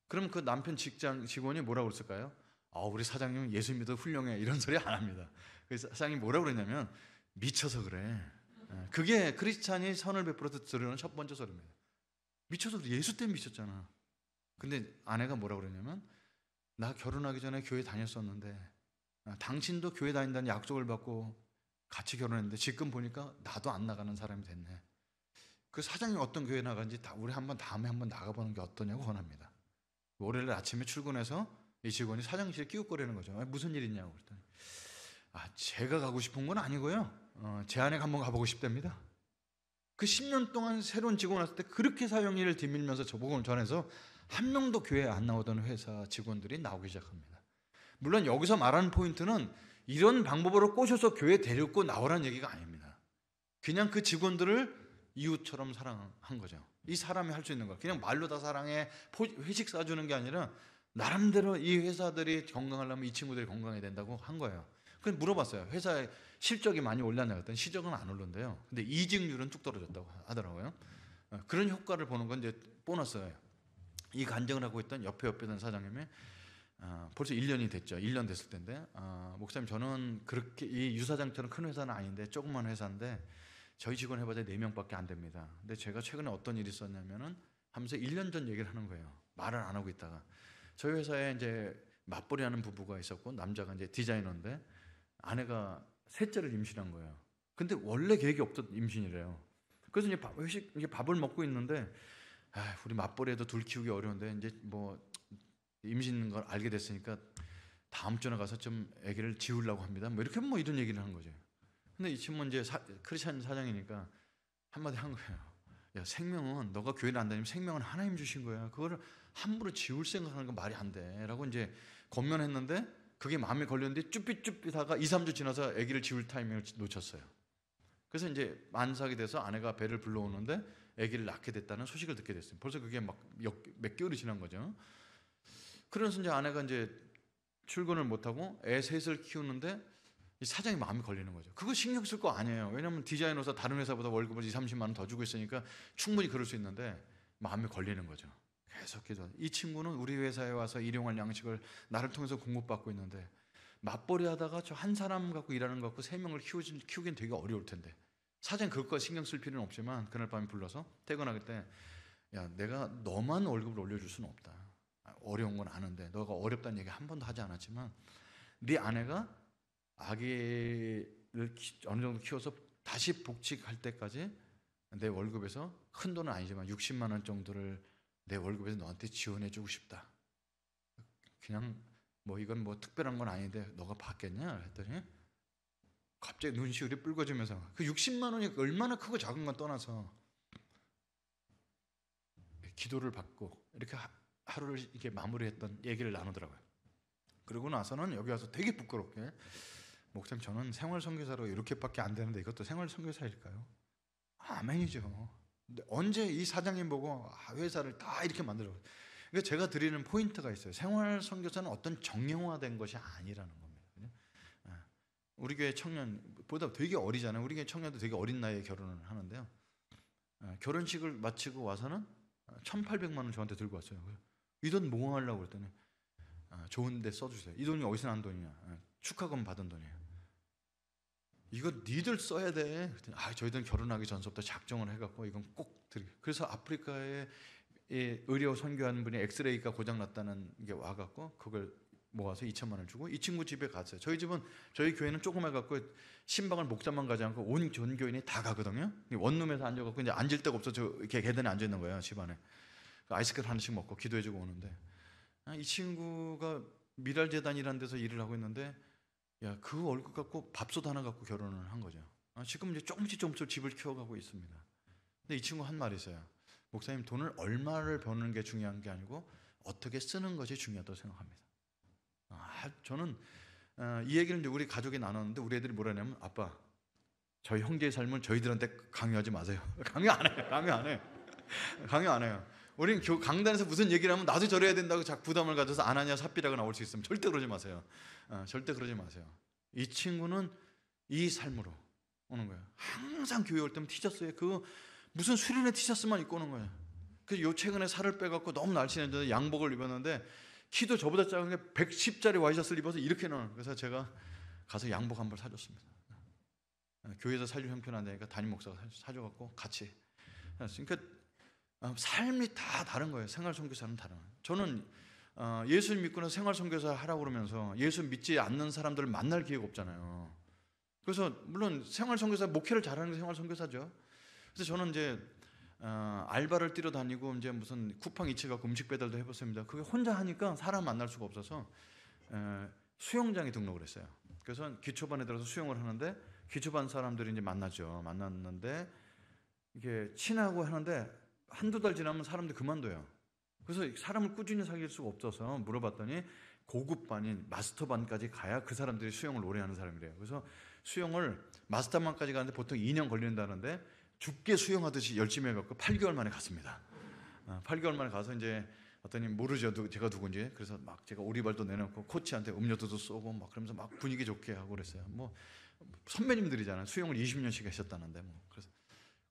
그럼 그 남편 직원이 뭐라고 그랬을까요? 우리 사장님은 예수 믿어 훌륭해. 이런 소리 안 합니다. 그래서 사장님이 뭐라고 그랬냐면 미쳐서 그래. 그게 크리스찬이 선을 베풀어서 들으는 첫 번째 소리입니다. 미쳐서 그래. 예수 때문에 미쳤잖아. 근데 아내가 뭐라고 그랬냐면 나 결혼하기 전에 교회 다녔었는데 당신도 교회 다닌다는 약속을 받고 같이 결혼했는데 지금 보니까 나도 안 나가는 사람이 됐네. 그 사장님 어떤 교회 나간지 우리 다음에 한번 나가보는 게 어떠냐고 권합니다. 월요일 아침에 출근해서 이 직원이 사장실에 끼웃거리는 거죠. 무슨 일 있냐고 그랬더니 제가 가고 싶은 건 아니고요. 제 아내가 한번 가보고 싶답니다. 그 10년 동안 새로운 직원 왔을 때 그렇게 사형일을 뒤밀면서 저복음을 전해서 한 명도 교회에 안 나오던 회사 직원들이 나오기 시작합니다. 물론 여기서 말하는 포인트는 이런 방법으로 꼬셔서 교회에 데리고 나오라는 얘기가 아닙니다. 그냥 그 직원들을 이웃처럼 사랑한 거죠. 이 사람이 할 수 있는 거. 그냥 말로 다 사랑해 회식 사주는 게 아니라 나름대로 이 회사들이 건강하려면 이 친구들이 건강해야 된다고 한 거예요. 그래서 물어봤어요. 회사에 실적이 많이 올랐냐 그랬더니 실적은 안 오른대요. 근데 이직률은 뚝 떨어졌다고 하더라고요. 그런 효과를 보는 건 이제 보너스예요. 이 간증을 하고 있던 옆에 있던 사장님이 벌써 1년이 됐죠. 1년 됐을 텐데 목사님 저는 그렇게 이 유사장처럼 큰 회사는 아닌데 조그만 회사인데 저희 직원 해봐야 4명밖에 안 됩니다. 근데 제가 최근에 어떤 일이 있었냐면은 하면서 1년 전 얘기를 하는 거예요. 말을 안 하고 있다가 저희 회사에 이제 맞벌이 하는 부부가 있었고 남자가 이제 디자이너인데 아내가 셋째를 임신한 거예요. 근데 원래 계획이 없던 임신이래요. 그래서 이제 밥을 먹고 있는데 우리 맞벌이해도 둘 키우기 어려운데 이제 뭐 임신인 걸 알게 됐으니까 다음 주나 가서 좀 아기를 지우려고 합니다. 뭐 이렇게 이런 얘기를 한 거죠. 근데 이 친구는 이제 크리스찬 사장이니까 한마디 한 거예요. 야 생명은 너가 교회를 안 다니면 생명은 하나님 주신 거야. 그거를 함부로 지울 생각하는 건 말이 안 돼. 라고 이제 권면했는데 그게 마음에 걸렸는데 쭈삣쭈삣하다가 2, 3주 지나서 아기를 지울 타이밍을 놓쳤어요. 그래서 이제 만삭이 돼서 아내가 배를 불러오는데 아기를 낳게 됐다는 소식을 듣게 됐어요. 벌써 그게 막 몇 개월이 지난 거죠. 그래서 이제 아내가 이제 출근을 못하고 애 셋을 키우는데 이 사장이 마음이 걸리는 거죠. 그거 신경 쓸 거 아니에요. 왜냐하면 디자이너사 다른 회사보다 월급을 2, 30만 원 더 주고 있으니까 충분히 그럴 수 있는데 마음이 걸리는 거죠. 계속해서 이 친구는 우리 회사에 와서 일용할 양식을 나를 통해서 공급받고 있는데 맞벌이 하다가 저 한 사람 갖고 일하는 것 갖고 3명을 키우긴 되게 어려울 텐데 사장이 그것과 신경 쓸 필요는 없지만 그날 밤에 불러서 퇴근하기 때 야 내가 너만 월급을 올려줄 수는 없다. 어려운 건 아는데 너가 어렵다는 얘기 한 번도 하지 않았지만 네 아내가 아기를 어느 정도 키워서 다시 복직할 때까지 내 월급에서 큰 돈은 아니지만 60만 원 정도를 내 월급에서 너한테 지원해 주고 싶다. 그냥 이건 특별한 건 아닌데 너가 받겠냐? 했더니 갑자기 눈시울이 붉어지면서 그 60만 원이 얼마나 크고 작은 건 떠나서 기도를 받고 이렇게 하루를 이렇게 마무리했던 얘기를 나누더라고요. 그러고 나서는 여기 와서 되게 부끄럽게 목사님 저는 생활 선교사로 이렇게밖에 안 되는데 이것도 생활 선교사일까요? 아멘이죠. 근데 언제 이 사장님 보고 회사를 다 이렇게 만들어? 그러니까 제가 드리는 포인트가 있어요. 생활 선교사는 어떤 정형화된 것이 아니라는 겁니다. 우리 교회 청년보다 되게 어리잖아요. 우리 교회 청년도 되게 어린 나이에 결혼을 하는데요. 결혼식을 마치고 와서는 1,800만 원 저한테 들고 왔어요. 이 돈 뭐 하려고 그랬더니 좋은 데 써주세요. 이 돈이 어디서 난 돈이냐? 축하금 받은 돈이에요. 이거 니들 써야 돼. 저희들은 결혼하기 전서부터 작정을 해갖고 이건 꼭 드리. 그래서 아프리카에 의료 선교하는 분이 엑스레이가 고장났다는 게 와갖고 그걸 모아서 2천만 원을 주고 이 친구 집에 갔어요. 저희 교회는 조그만 갖고 신방을 목자만 가지 않고 온 전교인이 다 가거든요. 원룸에서 앉아갖고 이제 앉을 데가 없어서 이렇게 계단에 앉아 있는 거예요. 집안에 아이스크림 하나씩 먹고 기도해주고 오는데 이 친구가 미랄재단이라는 데서 일을 하고 있는데 그 월급 갖고 밥솥 하나 갖고 결혼을 한 거죠. 지금 이제 조금씩 집을 키워가고 있습니다. 근데 이 친구 한 말이 있어요. 목사님 돈을 얼마를 버는 게 중요한 게 아니고 어떻게 쓰는 것이 중요하다고 생각합니다. 저는 이 얘기를 이제 우리 가족이 나눴는데 우리 애들이 뭐라 하냐면 아빠 저희 형제의 삶을 저희들한테 강요하지 마세요. 강요 안 해요. 우리는 강단에서 무슨 얘기를 하면 나도 저래야 된다고 자꾸 부담을 가져서 안 하냐 삽비라고 나올 수 있으면 절대 그러지 마세요. 절대 그러지 마세요. 이 친구는 이 삶으로 오는 거예요. 항상 교회 올 때면 티셔츠에 그 무슨 수련회 티셔츠만 입고 오는 거예요. 그래서 최근에 살을 빼갖고 너무 날씬해져서 양복을 입었는데 키도 저보다 작은 게 110짜리 와이셔츠를 입어서 이렇게 나와요. 그래서 제가 가서 양복 한 벌 사줬습니다. 교회에서 살줄 형편 안 되니까 담임 목사가 사줘갖고 같이. 그러니까 삶이 다 다른 거예요. 생활 선교사는 다른 거예요. 저는 예수를 믿고 나서 생활 선교사 하라고 그러면서 예수 믿지 않는 사람들을 만날 기회가 없잖아요. 그래서 물론 생활 선교사 목회를 잘하는 게 생활 선교사죠. 그래서 저는 이제 알바를 뛰러 다니고 이제 무슨 쿠팡 이체 갖고 음식 배달도 해봤습니다. 그게 혼자 하니까 사람 만날 수가 없어서 수영장에 등록을 했어요. 그래서 기초반에 들어서 수영을 하는데 기초반 사람들이 이제 만났는데 이게 친하고 하는데 한두 달 지나면 사람들이 그만둬요. 그래서 사람을 꾸준히 사귈 수가 없어서 물어봤더니 고급반인 마스터반까지 가야 그 사람들이 수영을 오래 하는 사람이래요. 그래서 수영을 마스터반까지 가는데 보통 2년 걸린다는데 죽게 수영하듯이 열심히 해갖고 8개월 만에 갔습니다. 8개월 만에 가서 이제 어떠니 모르죠 제가 누군지. 그래서 막 제가 오리발도 내놓고 코치한테 음료도 쏘고 막 그러면서 막 분위기 좋게 하고 그랬어요. 뭐 선배님들이잖아요. 수영을 20년씩 하셨다는데 뭐. 그래서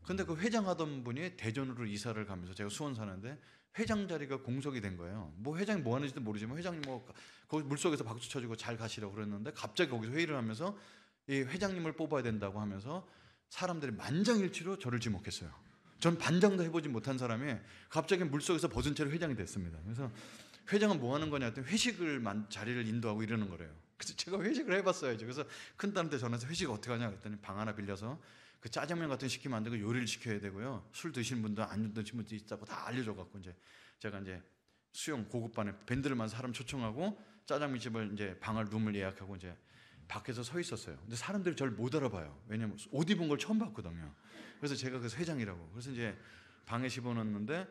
근데 그 회장하던 분이 대전으로 이사를 가면서 제가 수원 사는데 회장 자리가 공석이 된 거예요. 뭐 회장이 뭐 하는지도 모르지만 회장님 뭐 거기 물속에서 박수 쳐주고 잘 가시라고 그랬는데 갑자기 거기서 회의를 하면서 이 회장님을 뽑아야 된다고 하면서 사람들이 만장일치로 저를 지목했어요. 전 반장도 해보지 못한 사람이 갑자기 물속에서 벗은 채로 회장이 됐습니다. 그래서 회장은 뭐 하는 거냐 했더니 회식을 자리를 인도하고 이러는 거래요. 그래서 제가 회식을 해봤어야죠. 그래서 큰 딸한테 전화해서 회식 어떻게 하냐 그랬더니 방 하나 빌려서 그 짜장면 같은 거 시키면 안 되고 요리를 시켜야 되고요. 술 드시는 분도 안 드시는 분도 있다고 다 알려줘갖고 이제 제가 이제 수영 고급반에 밴드를만 사람 초청하고 짜장면 집을 이제 룸을 예약하고 이제 밖에서 서 있었어요. 근데 사람들이 저를 못 알아봐요. 왜냐면 옷 입은 걸 처음 봤거든요. 그래서 제가 그래서 회장이라고. 그래서 이제 방에 집어넣는데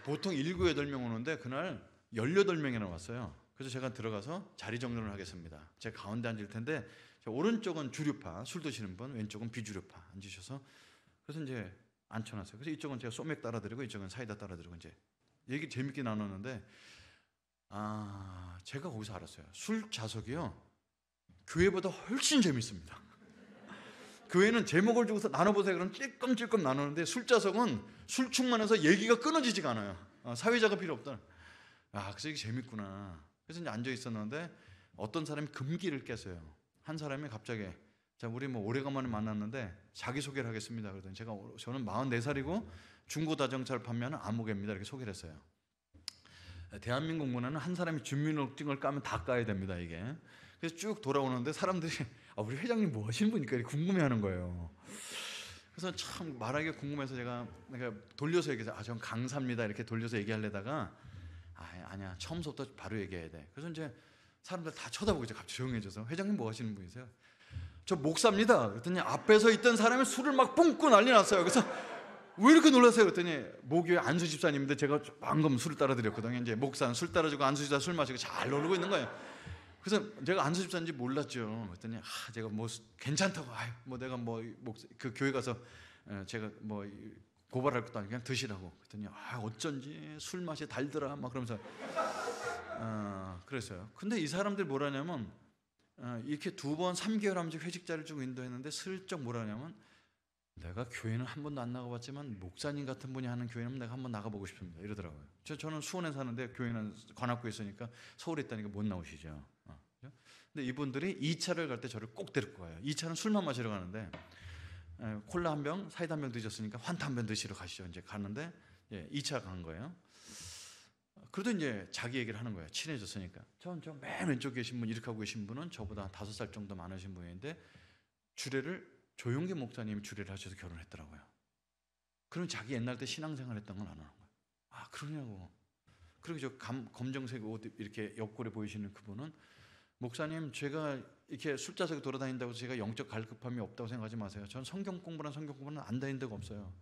보통 7, 8명 오는데 그날 18명이나 왔어요. 그래서 제가 들어가서 자리 정돈을 하겠습니다. 제가 가운데 앉을 텐데 오른쪽은 주류파 술 드시는 분, 왼쪽은 비주류파 앉으셔서 그래서 이제 앉혀놨어요. 그래서 이쪽은 제가 소맥 따라드리고 이쪽은 사이다 따라드리고 이제 얘기 재밌게 나눴는데 제가 거기서 알았어요. 술 좌석이요 교회보다 훨씬 재밌습니다. 교회는 제목을 주고서 나눠보세요 그럼 찔끔찔끔 나누는데 술 좌석은 술충만 해서 얘기가 끊어지지가 않아요. 사회자가 필요 없다. 그래서 이게 재밌구나. 그래서 이제 앉아 있었는데 어떤 사람이 금기를 깼어요. 한 사람이 갑자기 자 우리 뭐 오래간만에 만났는데 자기소개를 하겠습니다. 그러더니 저는 44살이고 중고자동차를 판매하는 아무개입니다. 이렇게 소개를 했어요. 대한민국 문화는 한 사람이 주민등록증을 까면 다 까야 됩니다. 이게. 그래서 쭉 돌아오는데 사람들이 우리 회장님 뭐 하시는 분이니까 궁금해하는 거예요. 그래서 참 말하기가 궁금해서 제가 돌려서 얘기해서 전 강사입니다. 이렇게 돌려서 얘기하려다가 아니야 처음부터 바로 얘기해야 돼. 그래서 이제 사람들 다 쳐다보고 이제 갑자기 조용해져서 회장님 뭐 하시는 분이세요? 저 목사입니다. 그랬더니 앞에서 있던 사람이 술을 막 뿜고 난리 났어요. 그래서 왜 이렇게 놀라세요? 그랬더니 모교회 안수 집사님인데 제가 방금 술을 따라 드렸거든요. 이제 목사는 술 따라주고 안수 집사 술 마시고 잘 놀고 있는 거예요. 그래서 제가 안수 집사인지 몰랐죠. 그랬더니 제가 뭐 괜찮다고, 뭐 내가 뭐 그 교회 가서 제가 뭐 고발할 것도 아니고 그냥 드시라고. 그랬더니 어쩐지 술 맛이 달더라 막 그러면서 그랬어요. 근데 이 사람들 뭐라냐면 이렇게 2번 3개월 하면서 회식자를 쭉 인도했는데 슬쩍 뭐라냐면, 내가 교회는 한 번도 안 나가봤지만 목사님 같은 분이 하는 교회는 내가 한번 나가보고 싶습니다 이러더라고요. 저는 수원에 사는데 교회는 관악구에 있으니까 서울에 있다니까 못 나오시죠. 근데 이분들이 2차를 갈 때 저를 꼭 데리고 가요. 2차는 술만 마시러 가는데 콜라 한 병, 사이다 한 병 드셨으니까 환타 한 병 드시러 가시죠. 이제 가는데 2차 간 거예요. 그래도 이제 자기 얘기를 하는 거예요. 친해졌으니까. 저 맨 왼쪽 계신 분, 이렇게 하고 계신 분은 저보다 5살 정도 많으신 분인데 주례를 조용기 목사님이 주례를 하셔서 결혼했더라고요. 그럼 자기 옛날 때 신앙생활 했던 건 안 하는 거예요. 그러냐고. 그리고 저 검정색 옷 이렇게 옆구리 보이시는 그분은, 목사님 제가 이렇게 술자석에 돌아다닌다고 제가 영적 갈급함이 없다고 생각하지 마세요. 전 성경 공부는 안 다닌 데가 없어요.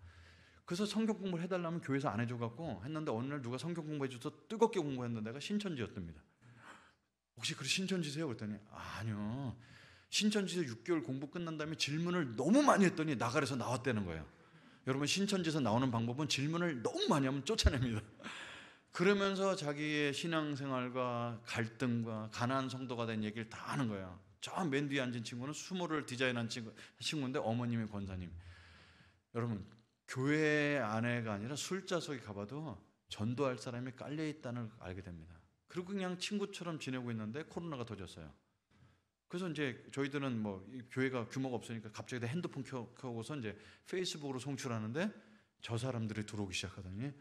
그래서 성경 공부를 해달라면 교회에서 안 해줘갖고 했는데 어느 날 누가 성경 공부해줘서 뜨겁게 공부했는데 내가 신천지였답니다. 혹시 그 신천지세요? 그랬더니 아니요. 신천지에서 6개월 공부 끝난 다음에 질문을 너무 많이 했더니 나가래서 나왔다는 거예요. 여러분, 신천지에서 나오는 방법은 질문을 너무 많이 하면 쫓아냅니다. 그러면서 자기의 신앙생활과 갈등과 가난한 성도가 된 얘기를 다 하는 거예요. 저 맨 뒤에 앉은 친구는 수모를 디자인한 친구인데 어머님이 권사님. 여러분, 교회 안에가 아니라 술자석에 가봐도 전도할 사람이 깔려있다는 걸 알게 됩니다. 그리고 그냥 친구처럼 지내고 있는데 코로나가 터졌어요. 그래서 이제 저희들은 뭐 교회가 규모가 없으니까 갑자기 핸드폰 켜고서 이제 페이스북으로 송출하는데 저 사람들이 들어오기 시작하더니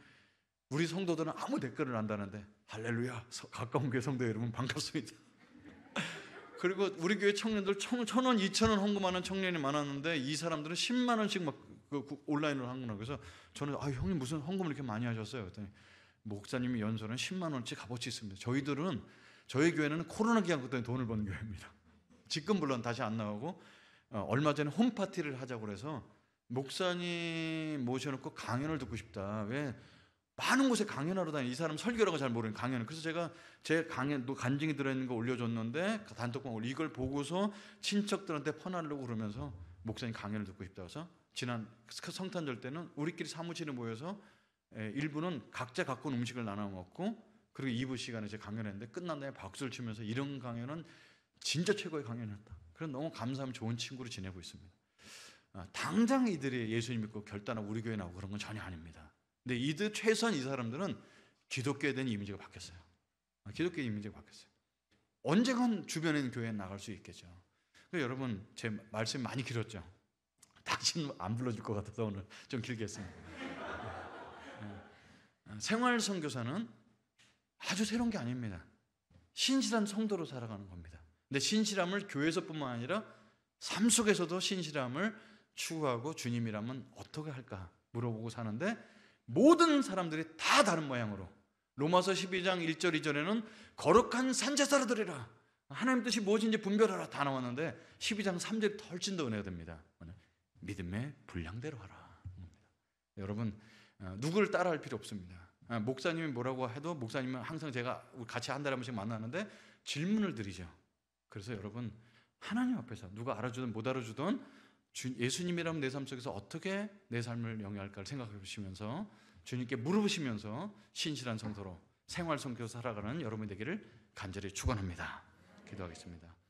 우리 성도들은 아무 댓글을 안 다는데 할렐루야, 가까운 교회 성도 여러분 반갑습니다. 그리고 우리 교회 청년들 1,000원, 2,000원 헌금하는 청년이 많았는데 이 사람들은 10만 원씩 막 온라인으로 하는구나. 그래서 저는 형님 무슨 헌금을 이렇게 많이 하셨어요? 그랬더니 목사님이 연소는 10만 원씩 값어치 있습니다. 저희 교회는 코로나 기간 때문에 돈을 버는 교회입니다. 지금 물론 다시 안 나오고 얼마 전에 홈파티를 하자고 그래서 목사님 모셔놓고 강연을 듣고 싶다. 왜 많은 곳에 강연하러 다니는 이 사람 설교라고 잘 모르는 강연을. 그래서 제가 제 강연도 간증이 들어있는 거 올려줬는데 단톡방으로 이걸 보고서 친척들한테 퍼나르려고 그러면서 목사님 강연을 듣고 싶다 해서 지난 성탄절 때는 우리끼리 사무실에 모여서 일부는 각자 갖고 온 음식을 나눠 먹고 그리고 2부 시간에 제가 강연했는데 끝난 다음에 박수를 치면서 이런 강연은 진짜 최고의 강연이었다. 그래서 너무 감사하면 좋은 친구로 지내고 있습니다. 당장 이들이 예수님 믿고 결단하고 우리 교회 나오고 그런 건 전혀 아닙니다. 근데 최소한 이 사람들은 기독교에 대한 이미지가 바뀌었어요. 기독교의 이미지가 바뀌었어요. 언젠간 주변에 있는 교회에 나갈 수 있겠죠. 그래서 여러분, 제 말씀이 많이 길었죠. 당신 안 불러줄 것 같아서 오늘 좀 길게 했습니다. 생활 선교사는 아주 새로운 게 아닙니다. 신실한 성도로 살아가는 겁니다. 근데 신실함을 교회에서뿐만 아니라 삶 속에서도 신실함을 추구하고 주님이라면 어떻게 할까 물어보고 사는데 모든 사람들이 다 다른 모양으로 로마서 12장 1절 2절에는 거룩한 산제사로 드리라, 하나님 뜻이 무엇인지 분별하라 다 나왔는데 12장 3절이 훨씬 더 은혜가 됩니다. 믿음의 분량대로 하라. 여러분, 누구를 따라할 필요 없습니다. 목사님이 뭐라고 해도 목사님은 항상 제가 같이 한 달에 한 번씩 만나는데 질문을 드리죠. 그래서 여러분, 하나님 앞에서 누가 알아주든 못 알아주든 예수님이라면 내 삶 속에서 어떻게 내 삶을 영위할까를 생각해 보시면서 주님께 물어보시면서 신실한 성도로 생활 성교로 살아가는 여러분이 되기를 간절히 축원합니다. 기도하겠습니다.